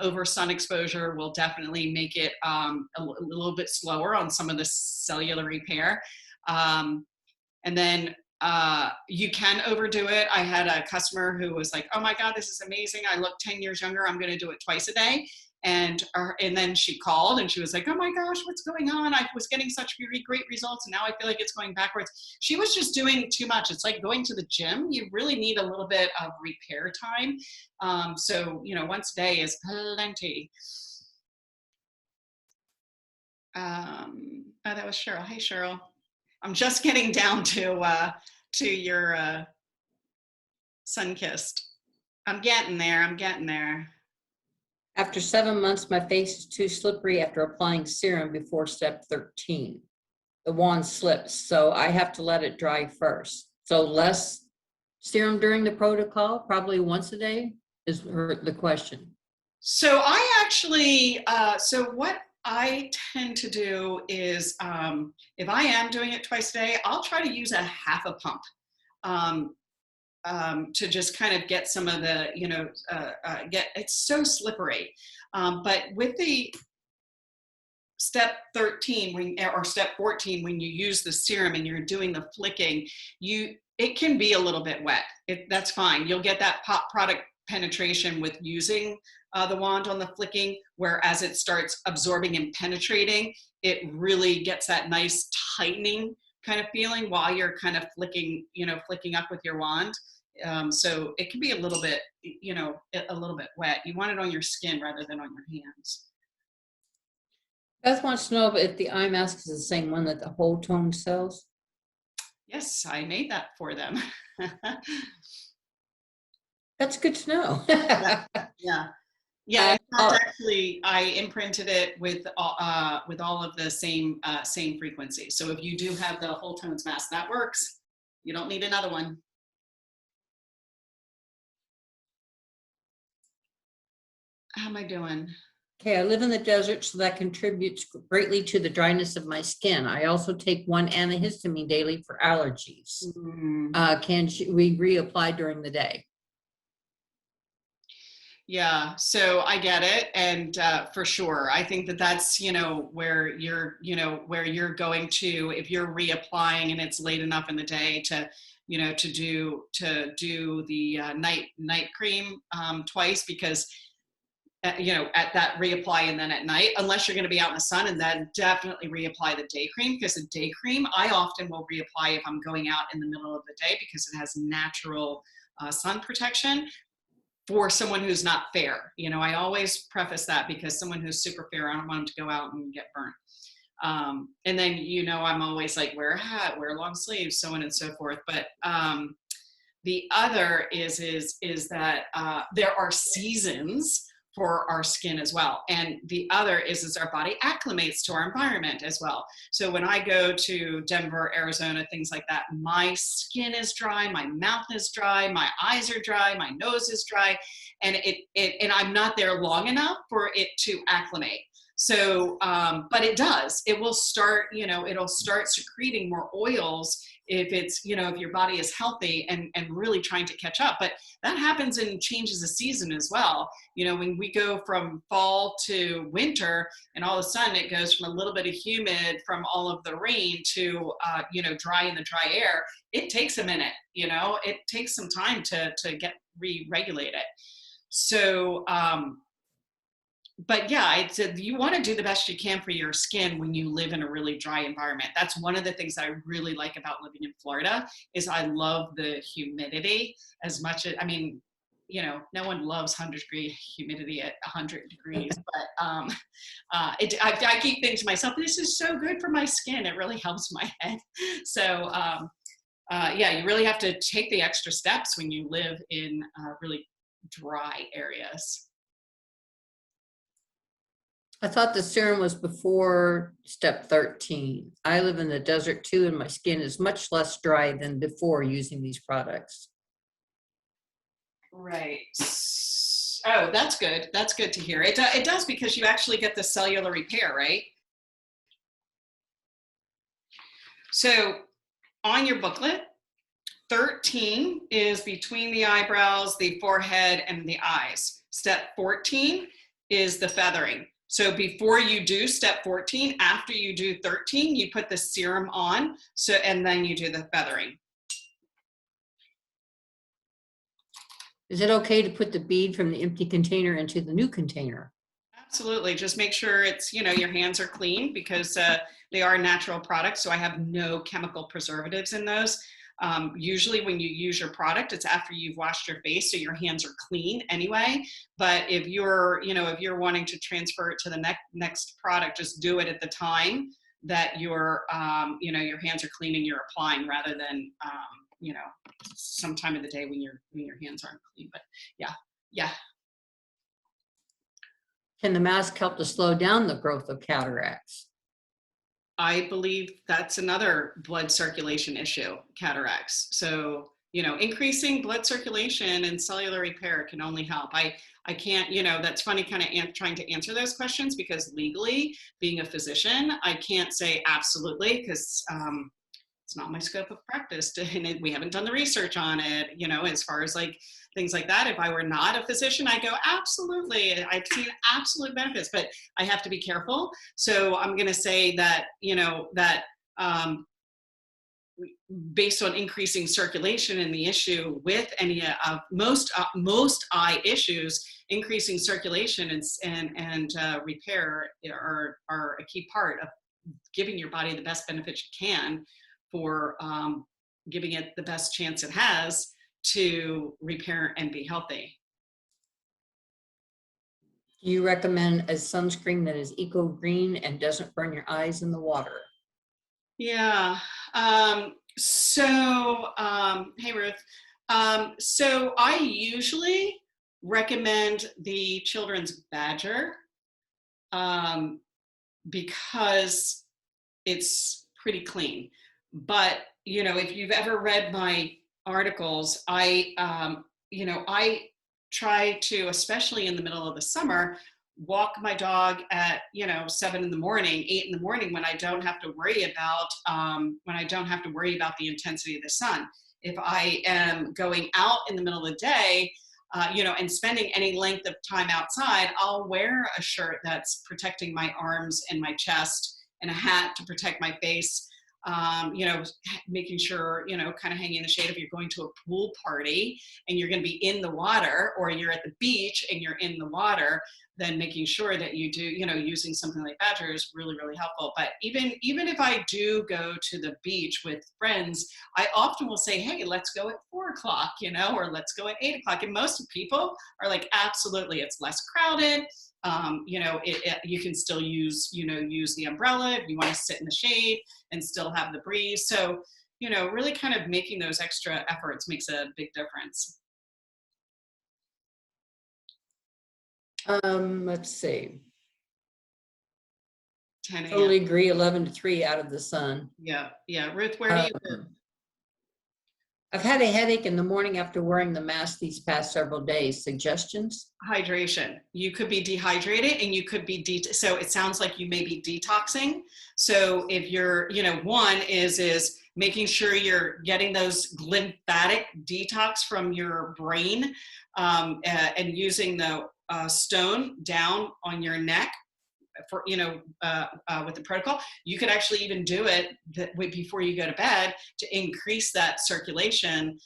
S2: Over sun exposure will definitely make it a little bit slower on some of the cellular repair. And then you can overdo it. I had a customer who was like, oh my God, this is amazing. I look 10 years younger. I'm going to do it twice a day. And then she called and she was like, oh my gosh, what's going on? I was getting such really great results, and now I feel like it's going backwards. She was just doing too much. It's like going to the gym. You really need a little bit of repair time. So, you know, once a day is plenty. Oh, that was Cheryl. Hey, Cheryl. I'm just getting down to your sun-kissed. I'm getting there.
S1: After 7 months, my face is too slippery after applying serum before step 13. The wand slips, so I have to let it dry first. So less serum during the protocol, probably once a day, is the question.
S2: So I actually, so what I tend to do is, if I am doing it twice a day, I'll try to use a half a pump to just kind of get some of the, you know, it's so slippery. But with the step 13 or step 14, when you use the serum and you're doing the flicking, it can be a little bit wet. That's fine. You'll get that product penetration with using the wand on the flicking, whereas it starts absorbing and penetrating, it really gets that nice tightening kind of feeling while you're kind of flicking up with your wand. So it can be a little bit, you know, a little bit wet. You want it on your skin rather than on your hands.
S1: Beth wants to know if the eye mask is the same one that the Whole Tone sells.
S2: Yes, I made that for them.
S1: That's good to know.
S2: Yeah. In fact, actually, I imprinted it with all of the same frequencies. So if you do have the Whole Tones mask, that works. You don't need another one. How am I doing?
S1: Okay, I live in the desert, so that contributes greatly to the dryness of my skin. I also take 1 antihistamine daily for allergies. Can we reapply during the day?
S2: Yeah, so I get it, and for sure, I think that that's where where you're going to, if you're reapplying and it's late enough in the day to to do the night cream twice, because at that reapply and then at night, unless you're going to be out in the sun, and then definitely reapply the day cream, because the day cream I often will reapply if I'm going out in the middle of the day, because it has natural sun protection. For someone who's not fair, I always preface that, because someone who's super fair, I don't want them to go out and get burnt. And then, I'm always like, wear a hat, wear long sleeves, so on and so forth. But the other is that there are seasons for our skin as well. And the other is our body acclimates to our environment as well. So when I go to Denver, Arizona, things like that, my skin is dry, my mouth is dry, my eyes are dry, my nose is dry, and and I'm not there long enough for it to acclimate. So, but it does. It will start, it'll start secreting more oils if it's, if your body is healthy and really trying to catch up. But that happens in changes of season as well. When we go from fall to winter, and all of a sudden it goes from a little bit of humid from all of the rain to, dry in the dry air, it takes a minute, it takes some time to get re-regulate it. So, but yeah, you want to do the best you can for your skin when you live in a really dry environment. That's one of the things I really like about living in Florida, is I love the humidity as much as, no one loves 100-degree humidity at 100 degrees, but I keep thinking to myself, this is so good for my skin. It really helps my head. So yeah, you really have to take the extra steps when you live in really dry areas.
S1: I thought the serum was before step 13. I live in the desert too, and my skin is much less dry than before using these products.
S2: Right. Oh, that's good. That's good to hear. It does, because you actually get the cellular repair, right? So on your booklet, 13 is between the eyebrows, the forehead, and the eyes. Step 14 is the feathering. So before you do step 14, after you do 13, you put the serum on, and then you do the feathering.
S1: Is it okay to put the bead from the empty container into the new container?
S2: Absolutely. Just make sure it's, your hands are clean, because they are natural products. So I have no chemical preservatives in those. Usually when you use your product, it's after you've washed your face, so your hands are clean anyway. But if you're, if you're wanting to transfer it to the next product, just do it at the time that your hands are clean and you're applying, rather than, some time of the day when your hands aren't clean. But yeah.
S1: Can the mask help to slow down the growth of cataracts?
S2: I believe that's another blood circulation issue, cataracts. So, increasing blood circulation and cellular repair can only help. I can't, that's funny kind of trying to answer those questions, because legally, being a physician, I can't say absolutely, because it's not my scope of practice, and we haven't done the research on it, as far as like things like that. If I were not a physician, I go, absolutely, I've seen absolute benefits, but I have to be careful. So I'm going to say that, based on increasing circulation, and the issue with any of most eye issues, increasing circulation and repair are a key part of giving your body the best benefits you can, for giving it the best chance it has to repair and be healthy.
S1: Do you recommend a sunscreen that is eco-green and doesn't burn your eyes in the water?
S2: Yeah. Hey, Ruth. So I usually recommend the Children's Badger, because it's pretty clean. But, if you've ever read my articles, I try to, especially in the middle of the summer, walk my dog at 7 in the morning, 8 in the morning, when I don't have to worry about the intensity of the sun. If I am going out in the middle of the day, and spending any length of time outside, I'll wear a shirt that's protecting my arms and my chest and a hat to protect my face. Making sure, kind of hanging in the shade if you're going to a pool party and you're going to be in the water, or you're at the beach and you're in the water, then making sure that you do, using something like Badger is really, really helpful. But even if I do go to the beach with friends, I often will say, hey, let's go at 4 o'clock, or let's go at 8 o'clock. And most people are like, absolutely, it's less crowded. You can still use the umbrella if you want to sit in the shade and still have the breeze. So, really kind of making those extra efforts makes a big difference.
S1: Let's see.
S2: 10 a.m.
S1: Totally agree. 11 to 3 out of the sun.
S2: Yeah. Ruth, where do you live?
S1: I've had a headache in the morning after wearing the mask these past several days. Suggestions?
S2: Hydration. You could be dehydrated, and you could be so it sounds like you may be detoxing. So if you're, one is making sure you're getting those lymphatic detox from your brain, and using the stone down on your neck for, with the protocol. You could actually even do it before you go to bed to increase that circulation,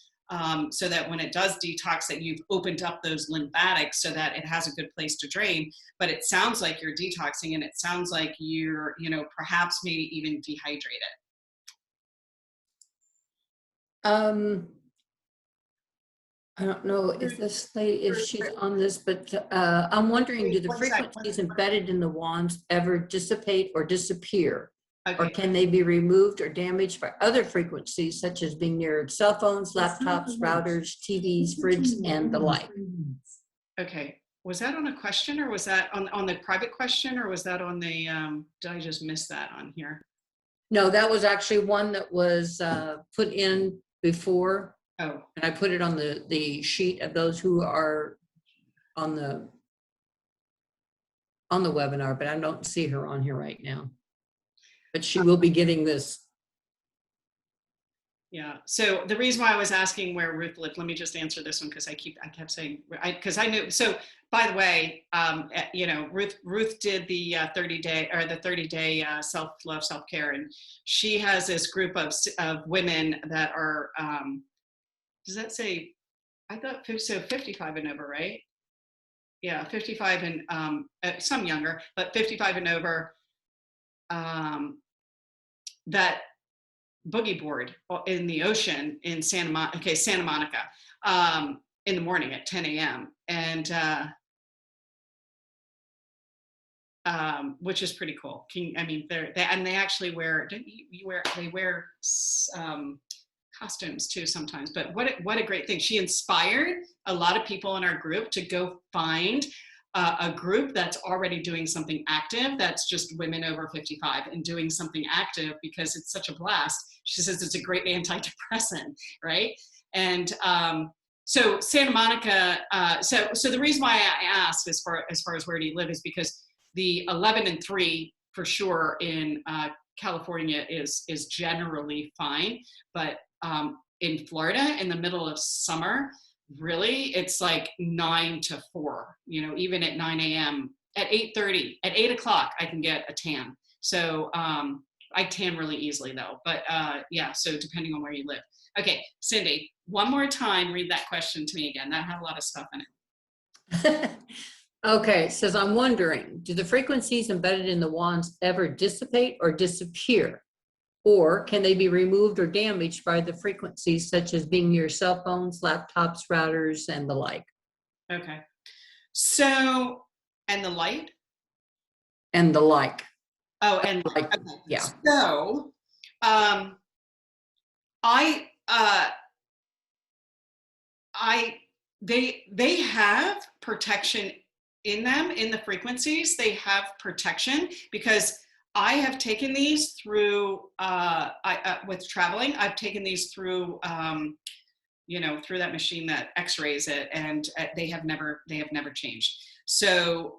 S2: so that when it does detox, that you've opened up those lymphatics so that it has a good place to drain. But it sounds like you're detoxing, and it sounds like you're, perhaps maybe even dehydrated.
S1: I don't know if this lady, if she's on this, but I'm wondering, do the frequencies embedded in the wands ever dissipate or disappear? Okay. Or can they be removed or damaged by other frequencies, such as being near cell phones, laptops, routers, TVs, fridges, and the like?
S2: Okay. Was that on a question, or was that on the private question, or was that on the, did I just miss that on here?
S1: No, that was actually one that was put in before. Oh. And I put it on the sheet of those who are on the webinar, but I don't see her on here right now. But she will be getting this.
S2: Yeah. So the reason why I was asking where Ruth lived, let me just answer this one, because I kept saying, because I knew. So by the way, Ruth did the 30-day self-love, self-care, and she has this group of women that are. Does that say? I thought so. 55 and over, right? Yeah, 55 and some younger, but 55 and over. That boogie board in the ocean in Santa Monica, in the morning at 10 a.m. and which is pretty cool. They actually wear. They wear costumes too sometimes. But what a great thing! She inspired a lot of people in our group to go find a group that's already doing something active, that's just women over 55 and doing something active, because it's such a blast. She says it's a great antidepressant, right? And so Santa Monica, so the reason why I asked as far as where do you live is because the 11 and 3 for sure in California is generally fine, but in Florida in the middle of summer, really, it's like 9 to 4, even at 9 a.m. At 8:30, at 8 o'clock, I can get a tan. So I tan really easily though, but yeah, so depending on where you live. Okay, Cindy, one more time, read that question to me again. That had a lot of stuff in it.
S1: Okay, it says, I'm wondering, do the frequencies embedded in the wands ever dissipate or disappear? Or can they be removed or damaged by the frequencies, such as being near cell phones, laptops, routers, and the like?
S2: Okay. So, and the light?
S1: And the like.
S2: Oh, and
S1: like, okay. Yeah.
S2: So, they have protection in them, in the frequencies. They have protection because I have taken these through, with traveling, I've taken these through, through that machine that x-rays it, and they have never changed. So,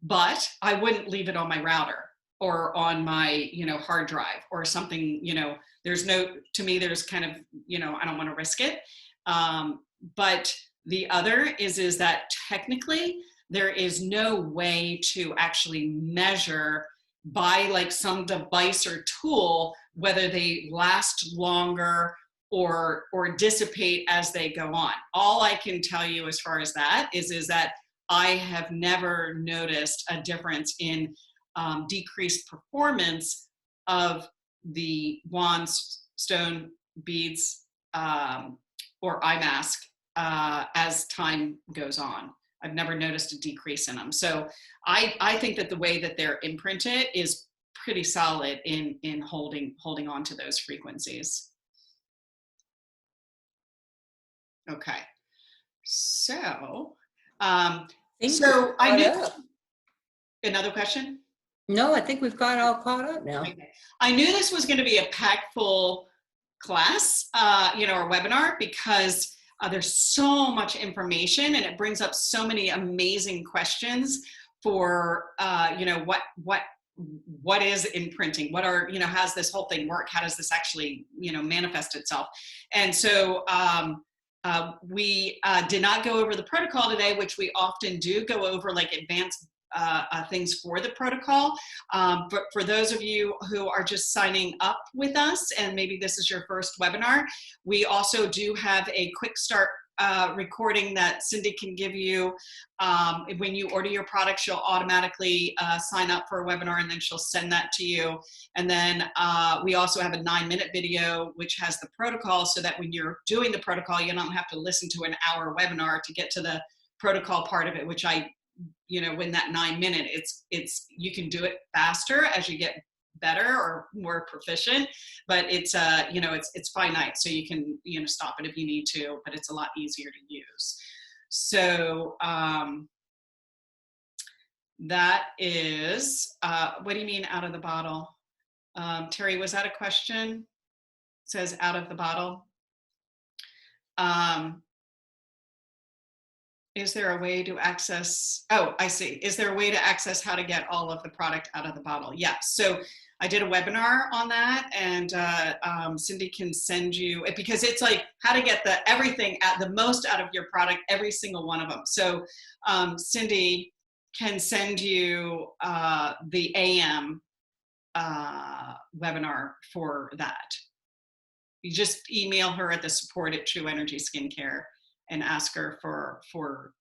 S2: but I wouldn't leave it on my router or on my, hard drive or something, there's kind of, I don't want to risk it. But the other is that technically there is no way to actually measure by like some device or tool whether they last longer or dissipate as they go on. All I can tell you as far as that is that I have never noticed a difference in decreased performance of the wands, stone, beads, or eye mask as time goes on. I've never noticed a decrease in them. So I think that the way that they're imprinted is pretty solid in holding on to those frequencies. Okay, so I knew, another question?
S1: No, I think we've got all caught up now.
S2: Okay. I knew this was going to be a packed full class, or webinar, because there's so much information and it brings up so many amazing questions for, what is imprinting? What are, how does this whole thing work? How does this actually, manifest itself? And so we did not go over the protocol today, which we often do go over, like advanced things for the protocol. But for those of you who are just signing up with us, and maybe this is your first webinar, we also do have a quick start recording that Cindy can give you. When you order your product, she'll automatically sign up for a webinar, and then she'll send that to you. And then we also have a 9-minute video which has the protocol, so that when you're doing the protocol, you don't have to listen to an hour webinar to get to the protocol part of it, which when that 9-minute, it's you can do it faster as you get better or more proficient, but it's it's finite, so you can stop it if you need to, but it's a lot easier to use. So that is what do you mean out of the bottle? Terry, was that a question? It says out of the bottle. Is there a way to access, oh, I see. Is there a way to access how to get all of the product out of the bottle? Yes. So I did a webinar on that, and Cindy can send you, because it's like how to get everything at the most out of your product, every single one of them. So Cindy can send you the AM webinar for that. You just email her at the support at Tru Energy Skincare and ask her for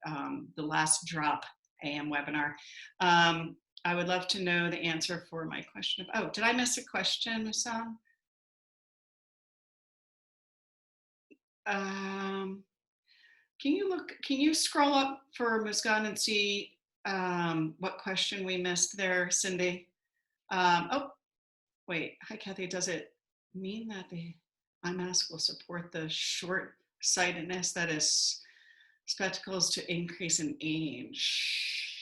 S2: the last drop AM webinar. I would love to know the answer for my question. Oh, did I miss a question, Muskan? Can you scroll up for Muskan and see what question we missed there, Cindy? Oh, wait, hi Kathy, does it mean that the iMask will support the short-sightedness that is spectacles to increase in age?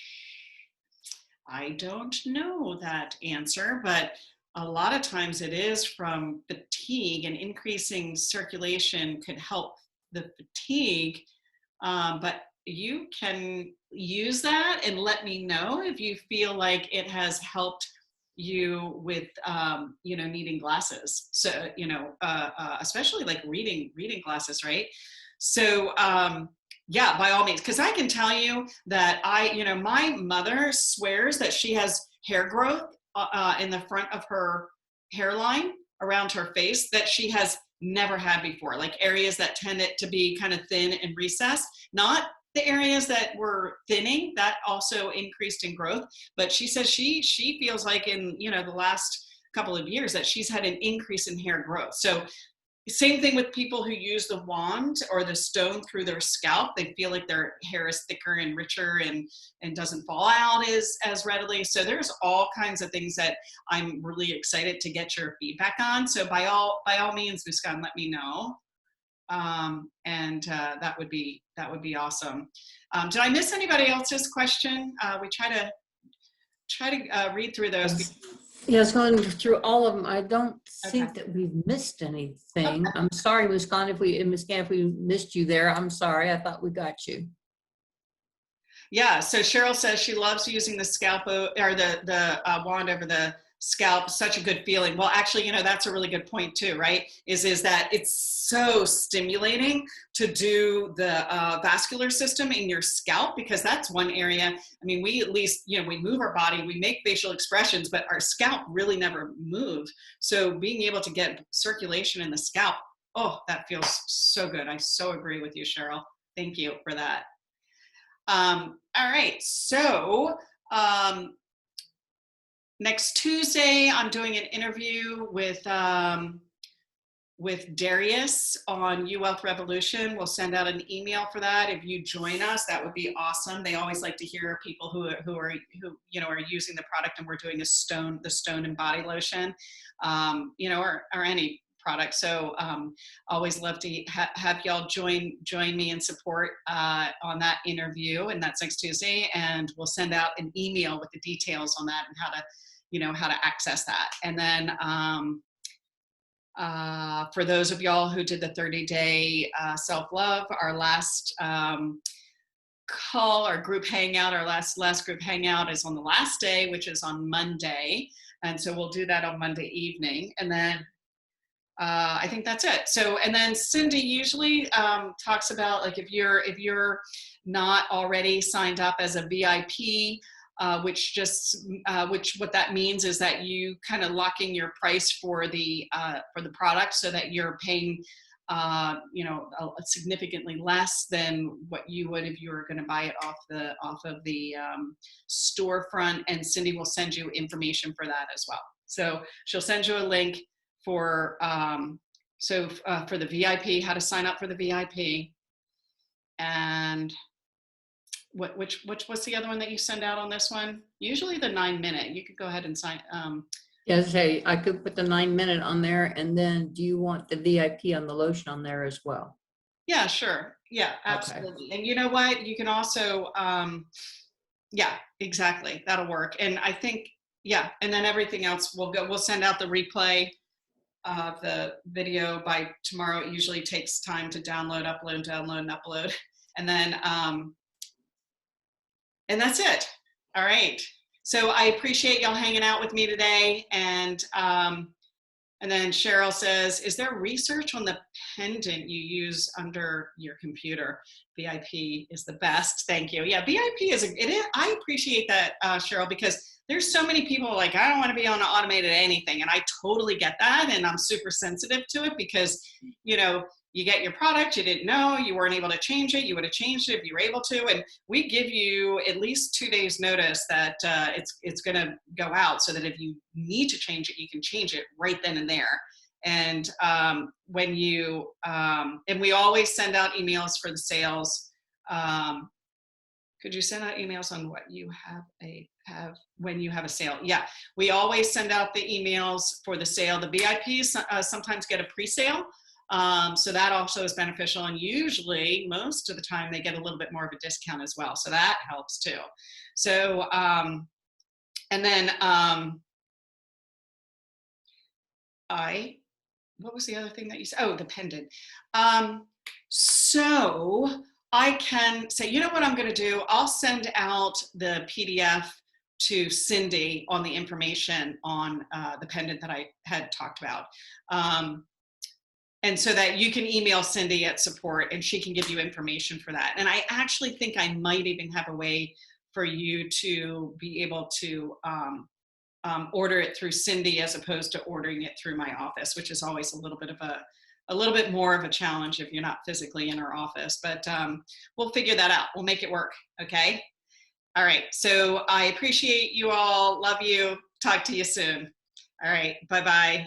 S2: I don't know that answer, but a lot of times it is from fatigue, and increasing circulation could help the fatigue. But you can use that and let me know if you feel like it has helped you with needing glasses. So especially like reading glasses, right? So yeah, by all means, because I can tell you that my mother swears that she has hair growth in the front of her hairline around her face that she has never had before, like areas that tended to be kind of thin and recessed, not the areas that were thinning, that also increased in growth. But she says she feels like in the last couple of years that she's had an increase in hair growth. So same thing with people who use the wand or the stone through their scalp. They feel like their hair is thicker and richer and doesn't fall out as readily. So there's all kinds of things that I'm really excited to get your feedback on. So by all means, Muskan, let me know. That would be awesome. Did I miss anybody else's question? We try to read through those.
S1: Yeah, I was going through all of them. I don't think that we've missed anything. I'm sorry, Muskan, if we missed you there. I'm sorry. I thought we got you. Yeah.
S2: So Cheryl says she loves using the scalp or the wand over the scalp, such a good feeling. Well, actually, you know, that's a really good point too, right? Is that it's so stimulating to do the vascular system in your scalp, because that's one area. I mean, we at least, you know, we move our body, we make facial expressions, but our scalp really never moves. So being able to get circulation in the scalp, oh, that feels so good. I so agree with you, Cheryl. Thank you for that. All right, so next Tuesday, I'm doing an interview with Darius on UWealth Revolution. We'll send out an email for that. If you join us, that would be awesome. They always like to hear people who you know, are using the product, and we're doing the stone and body lotion, you know, or any product. So always love to have y'all join me in support on that interview, and that's next Tuesday. And we'll send out an email with the details on that and how to, you know, how to access that. And then for those of y'all who did the 30-day self-love, our last call, our group hangout, our last group hangout is on the last day, which is on Monday. And so we'll do that on Monday evening. And then I think that's it. So, and then Cindy usually talks about, like, if you're not already signed up as a VIP, which what that means is that you kind of locking your price for the product, so that you're paying you know, significantly less than what you would if you were going to buy it off of the storefront. And Cindy will send you information for that as well. So she'll send you a link for for the VIP, how to sign up for the VIP, and what's the other one that you send out on this one? Usually the 9-minute. You could go ahead and sign.
S1: Yes, hey, I could put the 9-minute on there, and then do you want the VIP on the lotion on there as well?
S2: Yeah, sure. Yeah, absolutely. Okay. And you know what? You can also, yeah, exactly. That'll work. And I think, yeah, and then everything else we'll send out the replay of the video by tomorrow. It usually takes time to download, and upload. And then, and that's it. All right. So I appreciate y'all hanging out with me today. And then Cheryl says, is there research on the pendant you use under your computer? VIP is the best. Thank you. Yeah, VIP is, I appreciate that, Cheryl, because there's so many people like, I don't want to be on an automated anything. And I totally get that. And I'm super sensitive to it, because, you know, you get your product, you didn't know, you weren't able to change it. You would have changed it if you were able to. And we give you at least 2 days notice that it's going to go out, so that if you need to change it, you can change it right then and there. And when you, and we always send out emails for the sales. Could you send out emails on what you have when you have a sale? Yeah, we always send out the emails for the sale. The VIPs sometimes get a pre-sale. So that also is beneficial, and usually most of the time they get a little bit more of a discount as well. So that helps too. So, and then what was the other thing that you said? Oh, the pendant. So I can say, you know what I'm going to do? I'll send out the PDF to Cindy on the information on the pendant that I had talked about. And so that you can email Cindy at support, and she can give you information for that. And I actually think I might even have a way for you to be able to order it through Cindy, as opposed to ordering it through my office, which is always a little bit more of a challenge if you're not physically in our office. But we'll figure that out. We'll make it work. Okay. All right. So I appreciate you all. Love you. Talk to you soon. All right. Bye-bye.